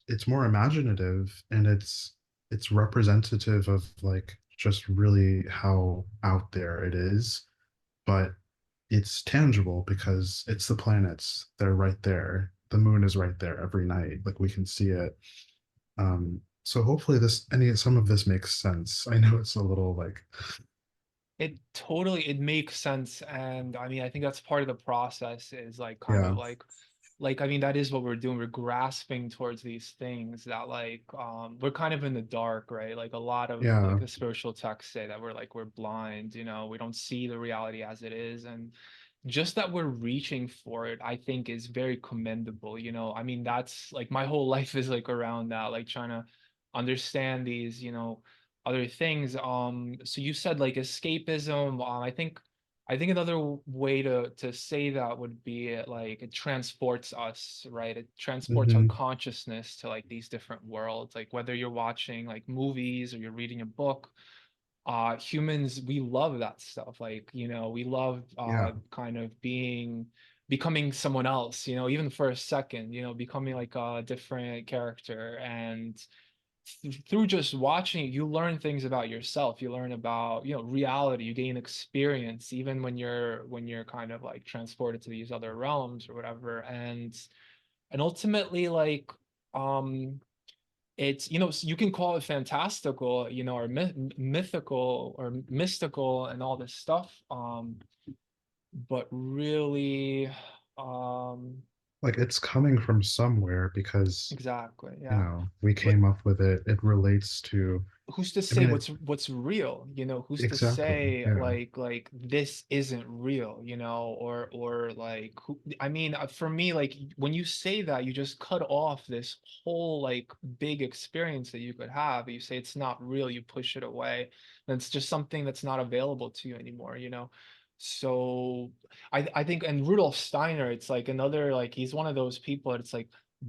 it's more imaginative, and it's representative of like just really how out there it is, but it's tangible because it's the planets. They're right there. The moon is right there every night. Like we can see it. So hopefully some of this makes sense. I know it's a little like, It makes sense, and I mean I think that's part of the process is like kind yeah, of like I mean that is what we're doing. We're grasping towards these things that like we're kind of in the dark, right? Like a lot of like yeah. the spiritual texts say that we're blind, you know, we don't see the reality as it is, and just that we're reaching for it, I think is very commendable, you know. I mean that's like my whole life is like around that, like trying to understand these, you know, other things. So you said like escapism. I think another way to say that would be like it transports us, right? It transports our Hmm. consciousness to like these different worlds. Like whether you're watching like movies or you're reading a book, humans, we love that stuff. Like, you know, we love Yeah. kind of becoming someone else, you know, even for a second, you know, becoming like a different character. And through just watching it, you learn things about yourself. You learn about, you know, reality. You gain experience, even when you're kind of like transported to these other realms or whatever. And ultimately, like, um, it's, you know, you can call it fantastical, you know, or mythical or mystical and all this stuff. But really, um, Like it's coming from somewhere because, exactly, you yeah. know, we But came up with it. It relates to, who's to I say mean, it what's real, you know, who's to exactly. say Yeah. like this isn't real, you know, or like who, I mean for me like when you say that you just cut off this whole like big experience that you could have. You say it's not real, you push it away, and it's just something that's not available to you anymore, you know. So I think, and Rudolf Steiner, it's like another, like he's one of those people, it's like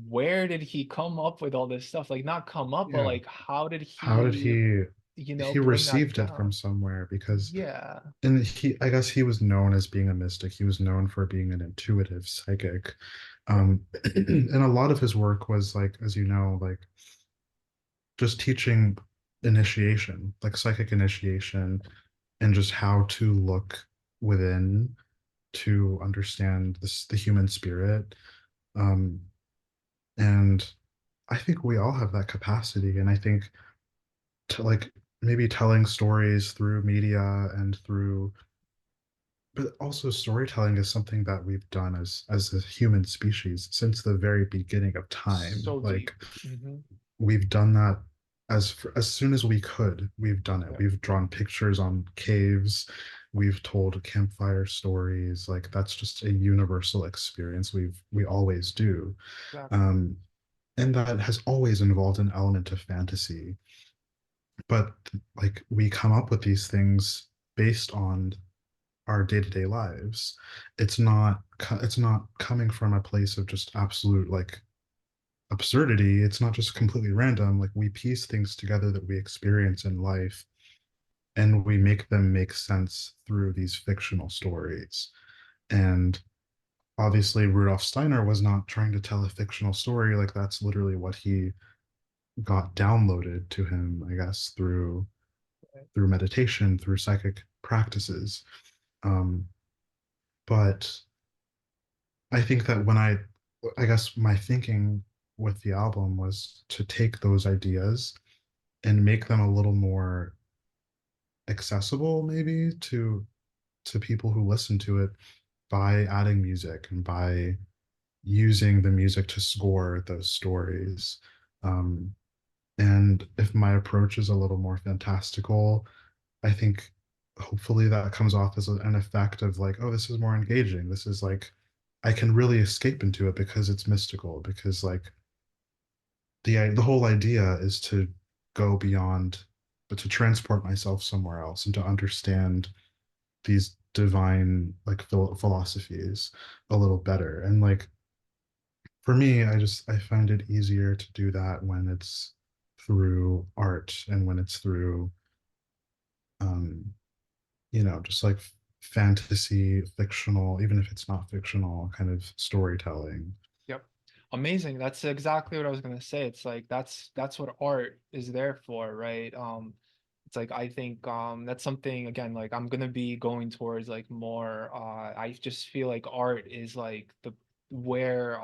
where did he come up with all this stuff? Like not come up, but Yeah. like how did How did he, you know, he bring that received it from down? somewhere because, Yeah, and I guess he was known as being a mystic. He was known for being an intuitive psychic. right. And a lot of his work was like, as you know, like just teaching initiation, like psychic initiation, and just how to look within to understand the human spirit. Um, and I think we all have that capacity. And I think to like maybe telling stories through media and through, but also storytelling is something that we've done as a human species since the very beginning of time. So Like deep. Hmm. we've done that as soon as we could. We've done it. Yeah, We've drawn pictures on caves. We've told campfire stories. Like that's just a universal experience. We always do. exactly. Um, and that has always involved an element of fantasy. But like we come up with these things based on our day-to-day lives. It's not coming from a place of just absolute like absurdity. It's not just completely random. Like we piece things together that we experience in life, and we make them make sense through these fictional stories. And obviously Rudolf Steiner was not trying to tell a fictional story. Like that's literally what he got downloaded to him, I guess, through meditation, through psychic practices. Um, but I think that I guess my thinking with the album was to take those ideas and make them a little more accessible maybe to people who listen to it by adding music and by using the music to score those stories. Um, and if my approach is a little more fantastical, I think hopefully that comes off as an effect of like, oh, this is more engaging. This is like, I can really escape into it because it's mystical, because like the whole idea is to go beyond, but to transport myself somewhere else and to understand these divine like philosophies a little better. And like for me, I find it easier to do that when it's through art and when it's through um just like fantasy, fictional, even if it's not fictional, kind of storytelling. Yep. Amazing. That's exactly what I was gonna say. It's like that's what art is there for, right? It's like I think that's something again, like I'm gonna be going towards like more I just feel like art is like the where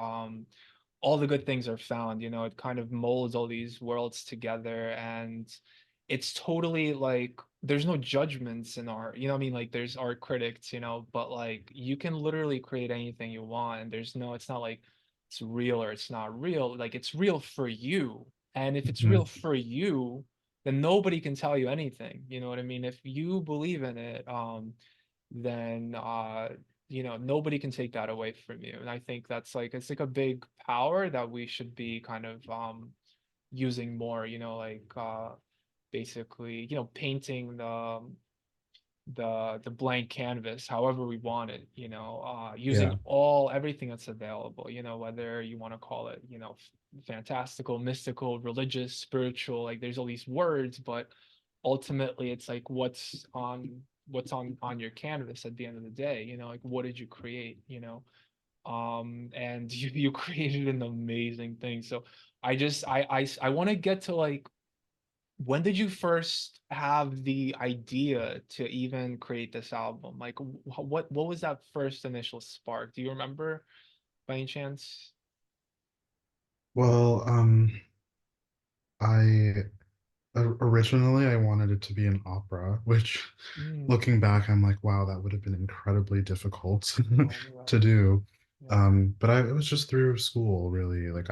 all the good things are found, you know, it kind of molds all these worlds together and it's totally like there's no judgments in art, you know what I mean? Like there's art critics, you know, but like you can literally create anything you want and there's no, it's not like it's real or it's not real. Like it's real for you. And if it's real Mhm. for you, then nobody can tell you anything. You know what I mean? If you believe in it, then you know, nobody can take that away from you. And I think that's like it's like a big power that we should be kind of using more, you know, like basically, you know, painting the blank canvas however we want it, you know, using Yeah. all everything that's available, you know, whether you want to call it, you know, fantastical, mystical, religious, spiritual, like there's all these words, but ultimately it's like what's on your canvas at the end of the day, you know, like what did you create, you know, and you created an amazing thing. So I want to get to like when did you first have the idea to even create this album? Like, what was that first initial spark? Do you remember by any chance? Well, I originally I wanted it to be an opera, which Mm. looking back, I'm like, wow, that would have been incredibly difficult Oh my to God. do. Yeah. But it was just through school, really. Like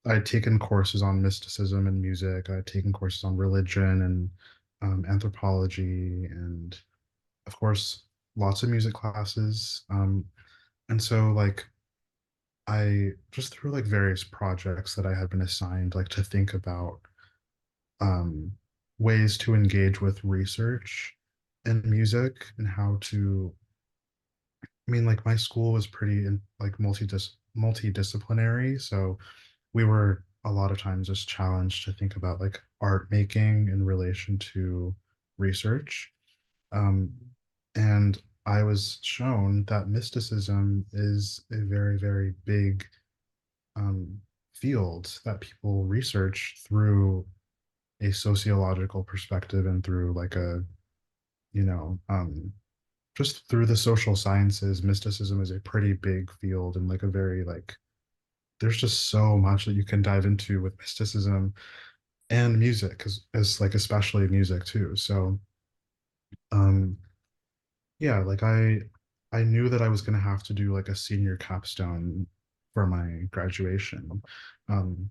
I'd taken courses on mysticism and music. I'd taken courses on religion and anthropology, and of course, lots of music classes. And so like I just through like various projects that I had been assigned, like to think about um, ways to engage with research and music and how to. I mean, like my school was pretty like multidisciplinary, so we were a lot of times just challenged to think about like art making in relation to research. Um, Mhm. and I was shown that mysticism is a very, very big um, field that people research through a sociological perspective and through like a, you know, just through the social sciences. Mysticism is a pretty big field and like a very like, there's just so much that you can dive into with mysticism and music as like especially music too. So um yeah, like I knew that I was gonna have to do like a senior capstone for my graduation. Um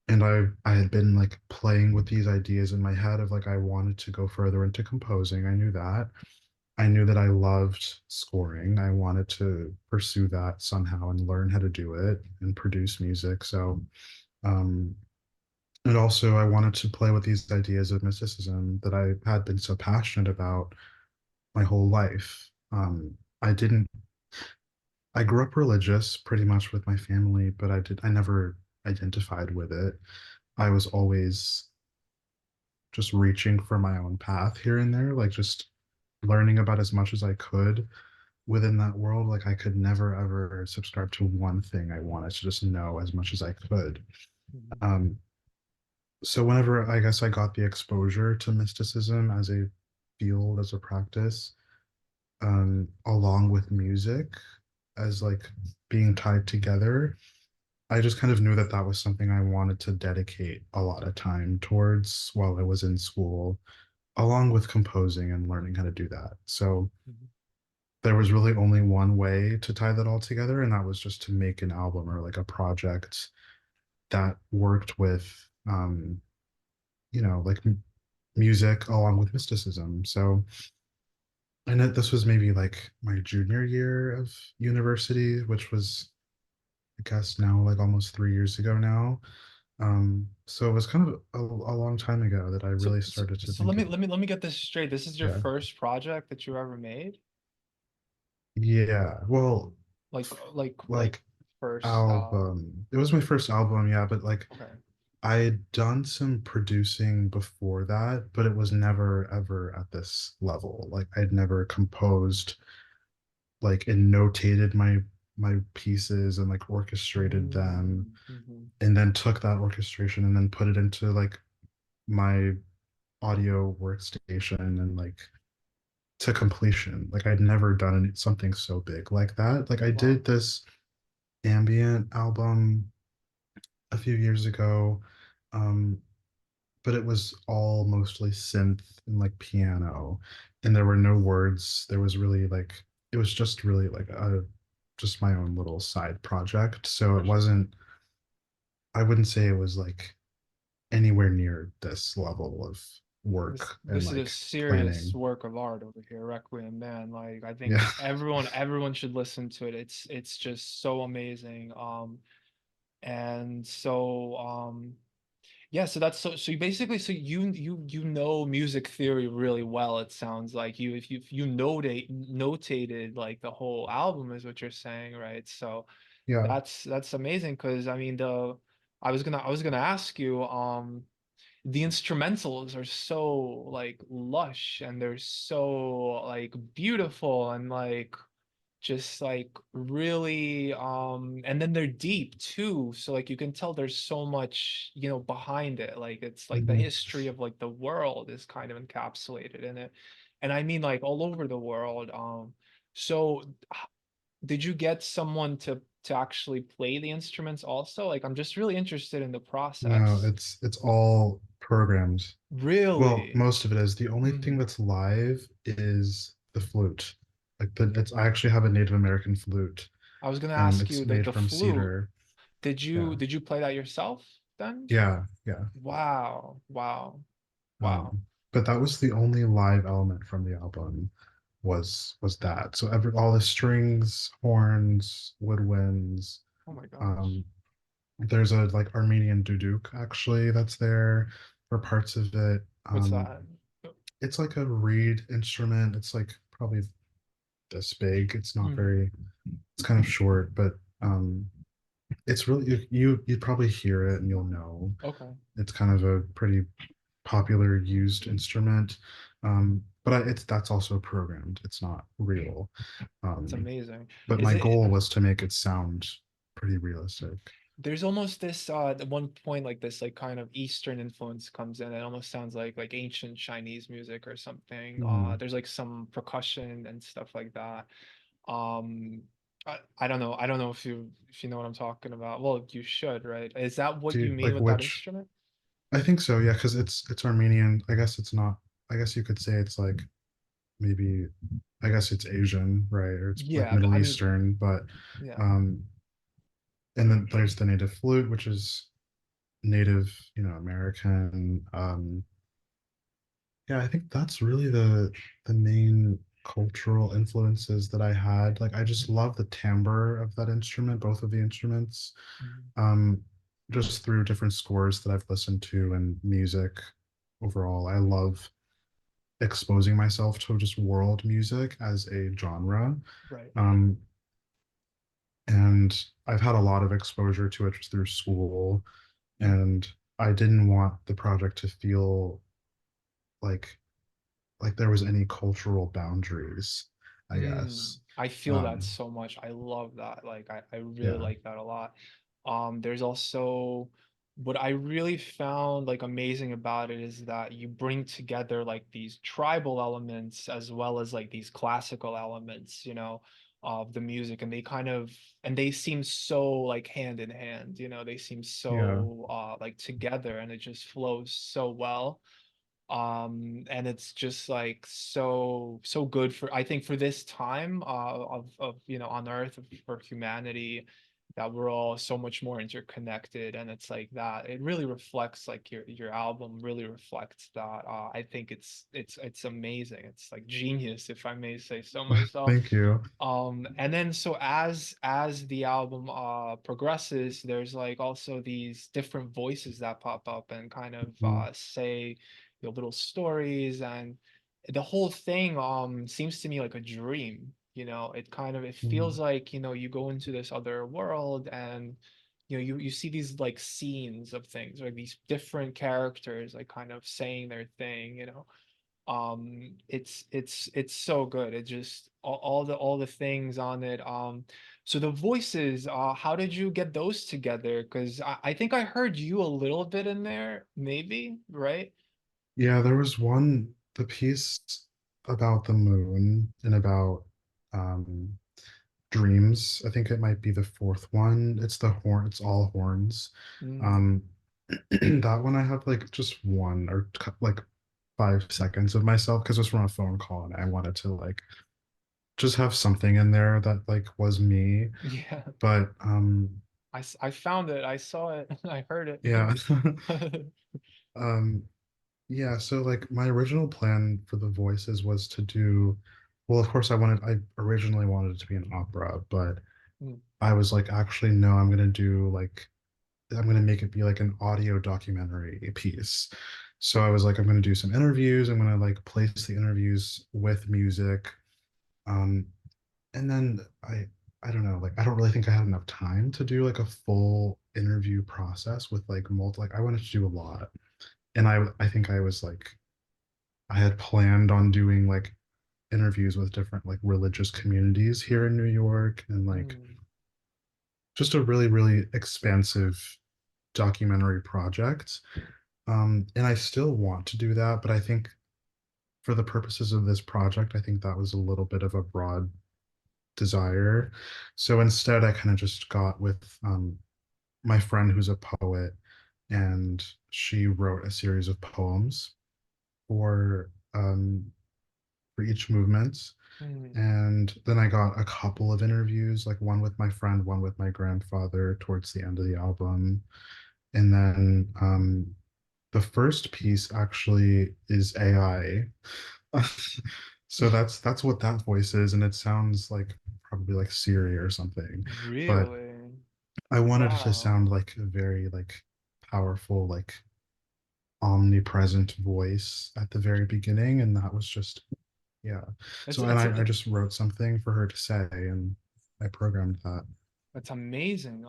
and I had been like playing with these ideas in my head of like I wanted to go further into composing. I knew that. I knew that I loved scoring. I wanted to pursue that somehow and learn how to do it and produce music. So um and also I wanted to play with these ideas of mysticism that I had been so passionate about my whole life. I didn't I grew up religious pretty much with my family, but I never identified with it. I was always just reaching for my own path here and there, like just learning about as much as I could within that world. Like I could never ever subscribe to one thing. I wanted to just know as much as I could. Mhm. Um, so whenever I guess I got the exposure to mysticism as a field, as a practice, along with music as like being tied together, I just kind of knew that that was something I wanted to dedicate a lot of time towards while I was in school. along with composing and learning how to do that. So Mhm. there was really only one way to tie that all together, and that was just to make an album or like a project that worked with like music along with mysticism. So, and this was maybe like my junior year of university, which was, I guess, now like almost 3 years ago now. So it was kind of a long time ago that I So, really so, started to so think of, let me get this straight. This is your yeah, first project that you ever made? yeah. Well, Like, like like first, album. It was my first album, yeah, but like okay. I had done some producing before that, but it was never ever at this level. Like I'd never composed like and notated my pieces and like orchestrated them Mhm. and then took that orchestration and then put it into like my audio workstation and like to completion. Like I'd never done something so big like that. Like I Wow. did this ambient album a few years ago. Um, but it was all mostly synth and like piano, and there were no words. There was really like it was just really like a just my own little side project. So For it sure. wasn't, I wouldn't say it was like anywhere near this level of work and This is a like serious planning. work of art over here, Requiem, man. Like I think Yeah. everyone should listen to it. It's just so amazing. And so yeah, so that's so you basically so you know music theory really well, it sounds like. You if you notated like the whole album is what you're saying, right? So Yeah. that's amazing because I mean the I was gonna ask you the instrumentals are so like lush and they're so like beautiful and like just like really and then they're deep too, so like you can tell there's so much, you know, behind it. Like it's like the Mhm. history of like the world is kind of encapsulated in it, and I mean like all over the world. So did you get someone to actually play the instruments also? Like I'm just really interested in the No, process. it's all programmed. Well, Really? most of it is. The only thing Hmm. that's live is the flute. Like it's I actually have a Native American flute. I was gonna ask It's you made the from flute. cedar. Yeah. Did you play that yourself then? Yeah, yeah. Wow, wow, wow. But that was the only live element from the album was that. So all the strings, horns, woodwinds. Oh my gosh. Um, there's a like Armenian duduk actually that's there for parts of it. What's that? It's like a reed instrument. It's like probably this big. It's not Hmm. very. It's kind of short, but it's really you'd probably hear it and you'll know. Okay. It's kind of a pretty popular used instrument. But it's that's also programmed. It's not real. That's Um, amazing. but Is my it goal was to make it sound pretty realistic. there's almost this at one point like this like kind of Eastern influence comes in. It almost sounds like ancient Chinese music or something. Mm. There's like some percussion and stuff like that. Um I don't know. I don't know if you know what I'm talking about. Well, you should, right? Is that Do what you you mean like with that which? instrument? I think so, yeah, because it's Armenian. I guess it's not. I guess you could say it's like maybe. I guess it's Asian, right? Or it's like Yeah, but Middle I mean, Eastern, but yeah. um, and then there's the native flute, which is native, American. Yeah, I think that's really the main cultural influences that I had. Like I just love the timbre of that instrument, both of the instruments. Mhm. Um, just through different scores that I've listened to and music overall. I love exposing myself to just world music as a genre. Right. Um, and I've had a lot of exposure to it just through school. And I didn't want the project to feel like there was any cultural boundaries, I guess. I feel that Um, so much. I love that. Like I really yeah, like that a lot. There's also what I really found like amazing about it is that you bring together like these tribal elements as well as like these classical elements, you know, of the music, and they kind of and they seem so like hand in hand, you know, they seem yeah, so like together and it just flows so well. And it's just like so good for, I think, for this time of on Earth, for humanity, that we're all so much more interconnected. And it's like that it really reflects, like your album really reflects that. I think it's amazing. It's like genius, if I may say so myself. Thank you. And then so as the album progresses, there's like also these different voices that pop up and kind of Mhm. say little stories, and the whole thing seems to me like a dream. It kind of, it feels Mhm. like, you go into this other world, and you see these like scenes of things, like these different characters like kind of saying their thing. It's so good. It just all the things on it. So the voices, how did you get those together? Because I think I heard you a little bit in there, maybe, right? Yeah, there was the piece about the moon and about um, dreams. I think it might be the fourth one. It's all horns. Mm. Um, that one I have like just one or like 5 seconds of myself because it was from a phone call and I wanted to like just have something in there that like was me. Yeah, But I found it. I saw it. I heard yeah. it. um yeah, so like my original plan for the voices was to do, well, of course I originally wanted it to be an opera, but Mm, I was like, actually, no, I'm gonna make it be like an audio documentary piece. So I was like, I'm gonna do some interviews. I'm gonna like place the interviews with music. Um, and then I don't know, like I don't really think I had enough time to do like a full interview process with like like I wanted to do a lot. And I think I was like I had planned on doing like interviews with different like religious communities here in New York and like mm, just a really, really expansive documentary project. And I still want to do that, but I think for the purposes of this project, I think that was a little bit of a broad desire. So instead, I kind of just got with my friend who's a poet, and she wrote a series of poems for for each movement. mm, And then I got a couple of interviews, like one with my friend, one with my grandfather towards the end of the album. And then the first piece actually is AI. So that's what that voice is, and it sounds like probably like Siri or something. But really? I wanted it to Wow. sound like a very like powerful, like omnipresent voice at the very beginning, and that was just yeah. It's So and it's I it, just wrote something for her to say, and I programmed that. It's amazing.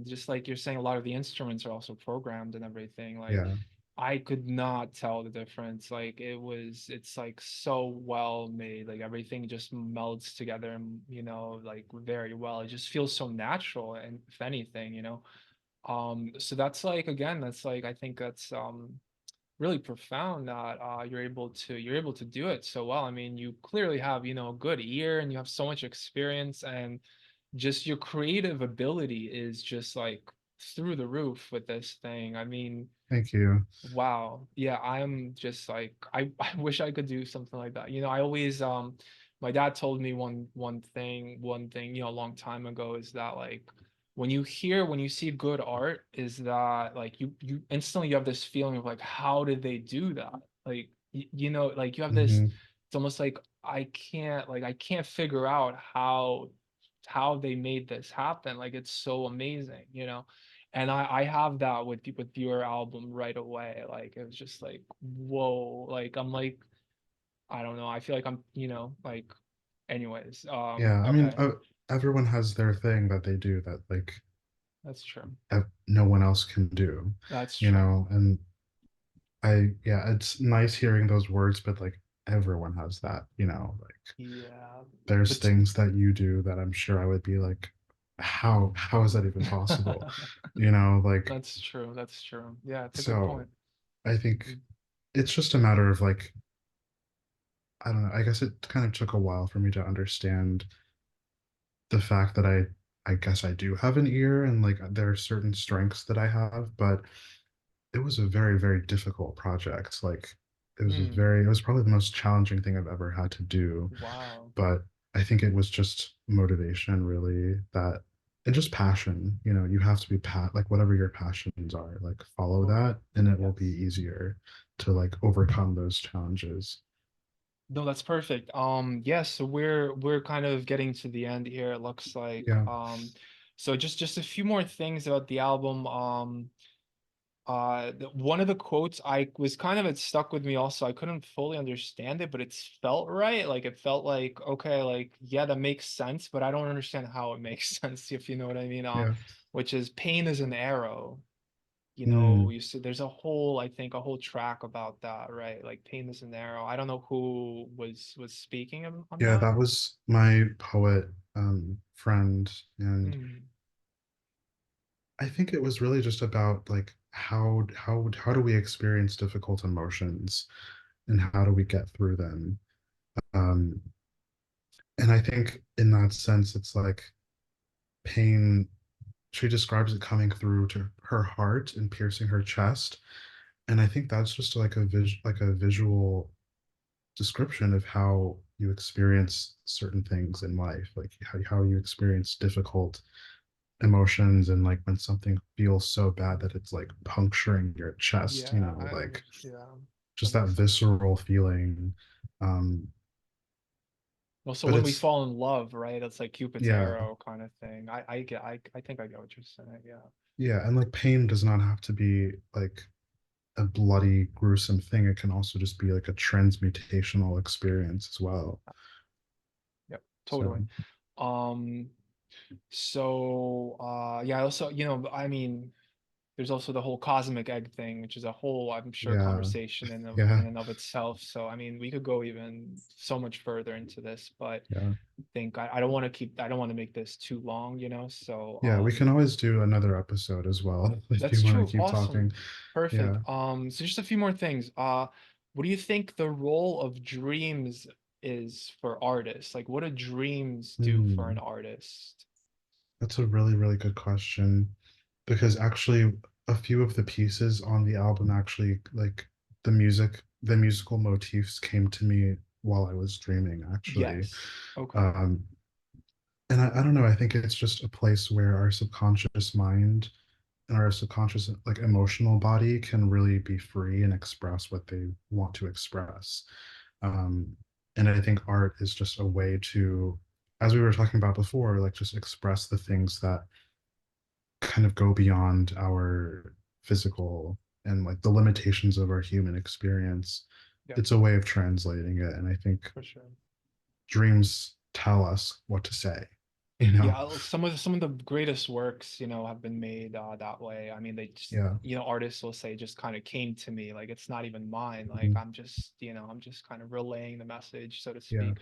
Just like you're saying, a lot of the instruments are also programmed and everything. Like, Yeah, I could not tell the difference. Like, it's like so well made. Like everything just melds together, and like very well. It just feels so natural, and if anything. So that's like, again, that's like, I think that's really profound that you're able to do it so well. I mean, you clearly have, a good ear, and you have so much experience, and just your creative ability is just like through the roof with this thing. I mean, thank you. wow. Yeah, I'm just like, I wish I could do something like that. I always my dad told me one thing, a long time ago, is that like when you see good art, is that like you instantly, you have this feeling of like, how did they do that? Like like you have this, Hmm. it's almost like I can't figure out how they made this happen. Like, it's so amazing. And I have that with your album right away. Like, it was just like, whoa. Like, I'm like, I don't know. I feel like like, anyways. Yeah, I mean, Okay. everyone has their thing that they do that like That's true. no one else can do, That's you true. know. And yeah, it's nice hearing those words, but like everyone has that, you know. Like Yeah. there's But things that you do that I'm sure I would be like, how is that even possible? You know, like that's true. That's true. Yeah, it's a good so point. I think it's just a matter of like, I don't know, I guess it kind of took a while for me to understand the fact that I guess I do have an ear and like there are certain strengths that I have, but it was a very, very difficult project. Like Mm, it was probably the most challenging thing I've ever had to do. wow. But I think it was just motivation, really, that and just passion. You know, you have to be like whatever your passions are, like follow Okay. that, and it will be Yes. easier to like overcome those challenges. No, that's perfect. Yes, so we're kind of getting to the end here, it looks like. Yeah, So just a few more things about the album. One of the quotes I was kind of it stuck with me also. I couldn't fully understand it, but it's felt right. Like it felt like, okay, like yeah, that makes sense, but I don't understand how it makes sense, if you know what I mean. yeah. Which is pain is an arrow. You know, Mm. you see there's a whole, I think, a whole track about that, right? Like pain is an arrow. I don't know who was speaking on Yeah, that. that was my poet friend, and Mm, I think it was really just about like how do we experience difficult emotions and how do we get through them? Um, and I think in that sense, it's like pain. She describes it coming through to her heart and piercing her chest, and I think that's just like like a visual description of how you experience certain things in life, like how you experience difficult emotions and like when something feels so bad that it's like puncturing your chest, you yeah, know, like yeah, that just that makes sense. visceral feeling. Um, Also, but when we it's fall in love, right? It's like Cupid's yeah, arrow kind of thing. I think I get what you're saying. Yeah. yeah, and like pain does not have to be like a bloody, gruesome thing. It can also just be like a transmutational experience as well. Yep, totally. So Um, yeah, also, I mean, there's also the whole cosmic egg thing, which is a whole, I'm sure, yeah, conversation in yeah, and of itself. So, I mean, we could go even so much further into this, but yeah. I don't want to I don't want to make this too long, so Yeah, we can always do another episode as well if that's you want to true. keep talking. Awesome. Perfect. Yeah. So just a few more things. What do you think the role of dreams is for artists? Like, what do dreams do for an Hmm. artist? That's a really, really good question because actually a few of the pieces on the album actually like the musical motifs came to me while I was dreaming actually. Yes. Okay. Um, and I don't know, I think it's just a place where our subconscious mind and our subconscious like emotional body can really be free and express what they want to express. Um, and I think art is just a way to, as we were talking about before, like just express the things that kind of go beyond our physical and like the limitations of our human experience. Yeah, It's a way of translating it. And I think for sure. dreams tell us what to say, you know? Yeah, some of the greatest works, have been made that way. I mean, they just, Yeah. artists will say just kind of came to me, like it's not even mine. Like Mhm. I'm just kind of relaying the message, so to Yeah. speak.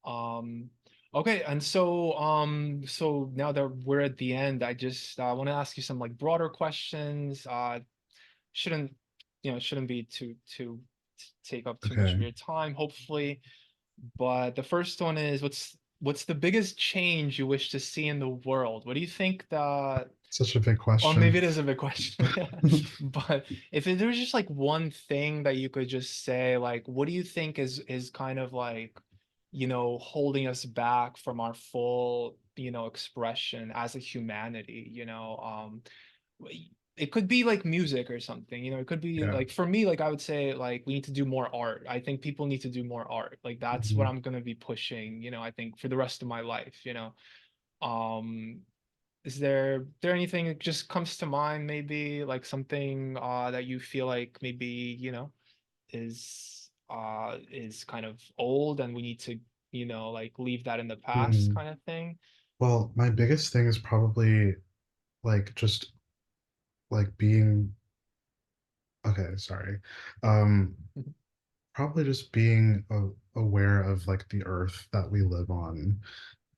Um, okay, and so now that we're at the end, I just want to ask you some like broader questions. Shouldn't, shouldn't be too take up too much of Okay. your time, hopefully. But the first one is what's the biggest change you wish to see in the world? What do you think that Such a big or question. maybe it is a big question. But if there was just like one thing that you could just say, like, what do you think is kind of like, holding us back from our full, expression as a humanity, it could be like music or something, it could be Yeah. like for me, like I would say like we need to do more art. I think people need to do more art. Like that's what Mhm. I'm gonna be pushing, I think for the rest of my life, Um, is there anything that just comes to mind, maybe like something that you feel like maybe, is kind of old and we need to, like leave that in the past Mm. kind of thing? Well, my biggest thing is probably like just like being okay, sorry. Um, Probably just being aware of like the earth that we live on,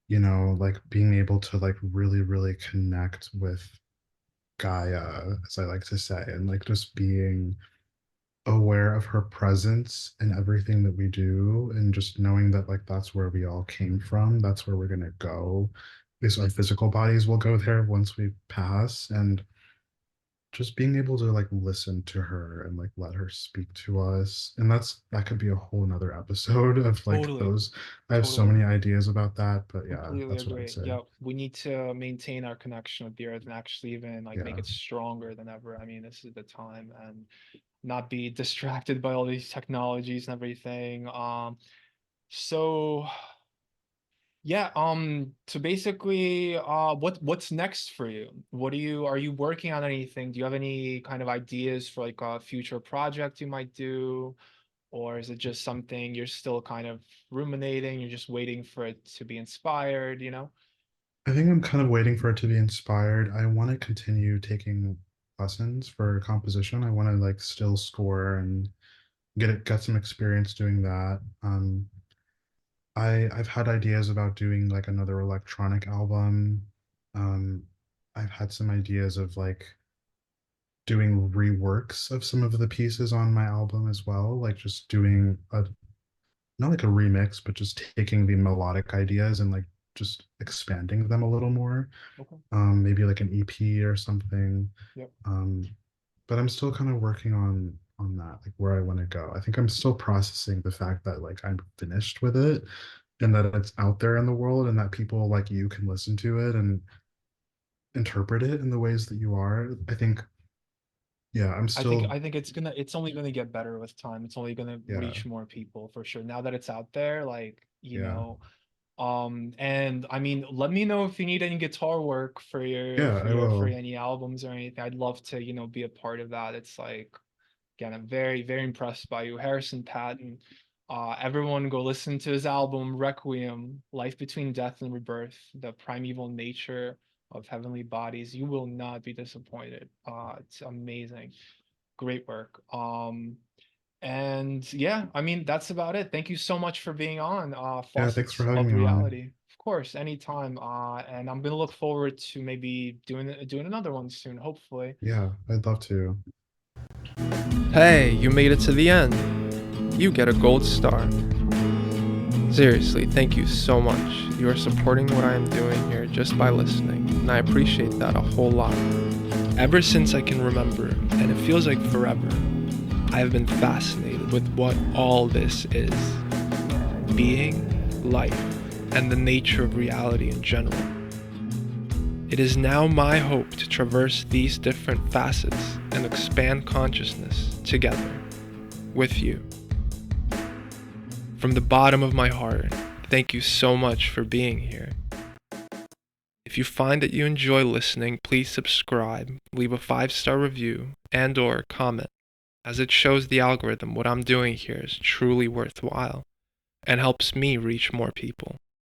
you know, like being able to like really, really connect with Gaia, as I like to say, and like just being aware of her presence in everything that we do and just knowing that like that's where we all came from, that's where we're going to go, because our physical bodies will go there once we pass. And just being able to like listen to her and like let her speak to us. And that could be a whole nother episode of like Totally, those. I have so totally. many ideas about that, but yeah, Completely that's what I'd agree. say. Yeah, we need to maintain our connection with the earth and actually even like make Yeah. it stronger than ever. I mean, this is the time and not be distracted by all these technologies and everything. So yeah, so basically, what's next for you? What are you working on anything? Do you have any kind of ideas for like a future project you might do? Or is it just something you're still kind of ruminating, you're just waiting for it to be inspired, you know? I think I'm kind of waiting for it to be inspired. I want to continue taking lessons for composition. I want to like still score and get some experience doing that. I've had ideas about doing like another electronic album. Um, I've had some ideas of like doing reworks of some of the pieces on my album as well, like just doing a not like a remix, but just taking the melodic ideas and like just expanding them a little more. Okay. Maybe like an EP or something. Yep. Um, but I'm still kind of working on that, like where I want to go. I think I'm still processing the fact that like I'm finished with it and that it's out there in the world and that people like you can listen to it and interpret it in the ways that you are. I think, yeah, I'm still, I think it's only gonna get better with time. It's only gonna yeah, reach more people for sure. Now that it's out there, like, yeah, and I mean, let me know if you need any guitar work yeah, I for will. any albums or anything. I'd love to, be a part of that. It's like, again, I'm very, very impressed by you. Harrison Patton. Everyone go listen to his album Requiem, Life Between Death and Rebirth, the primeval nature of heavenly bodies. You will not be disappointed. It's amazing. Great work. And yeah, I mean, that's about it. Thank you so much for being on Yeah, thanks for Faucets having of me on. Reality. Of course, anytime. And I'm gonna look forward to maybe doing another one soon, hopefully. Yeah, I'd love to. Hey, you made it to the end. You get a gold star. Seriously, thank you so much. You are supporting what I am doing here just by listening, and I appreciate that a whole lot. Ever since I can remember, and it feels like forever, I have been fascinated with what all this is. Being, life, and the nature of reality in general. It is now my hope to traverse these different facets and expand consciousness together with you. From the bottom of my heart, thank you so much for being here. If you find that you enjoy listening, please subscribe, leave a 5-star review, and/or comment, as it shows the algorithm what I'm doing here is truly worthwhile and helps me reach more people.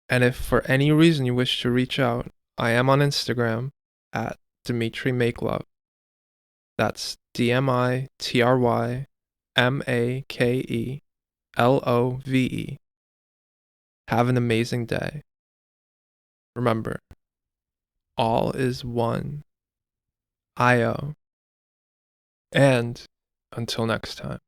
And if for any reason you wish to reach out, I am on Instagram at Dimitri Make Love. That's DimitryMakelove. Have an amazing day. Remember, all is one. IO. And until next time.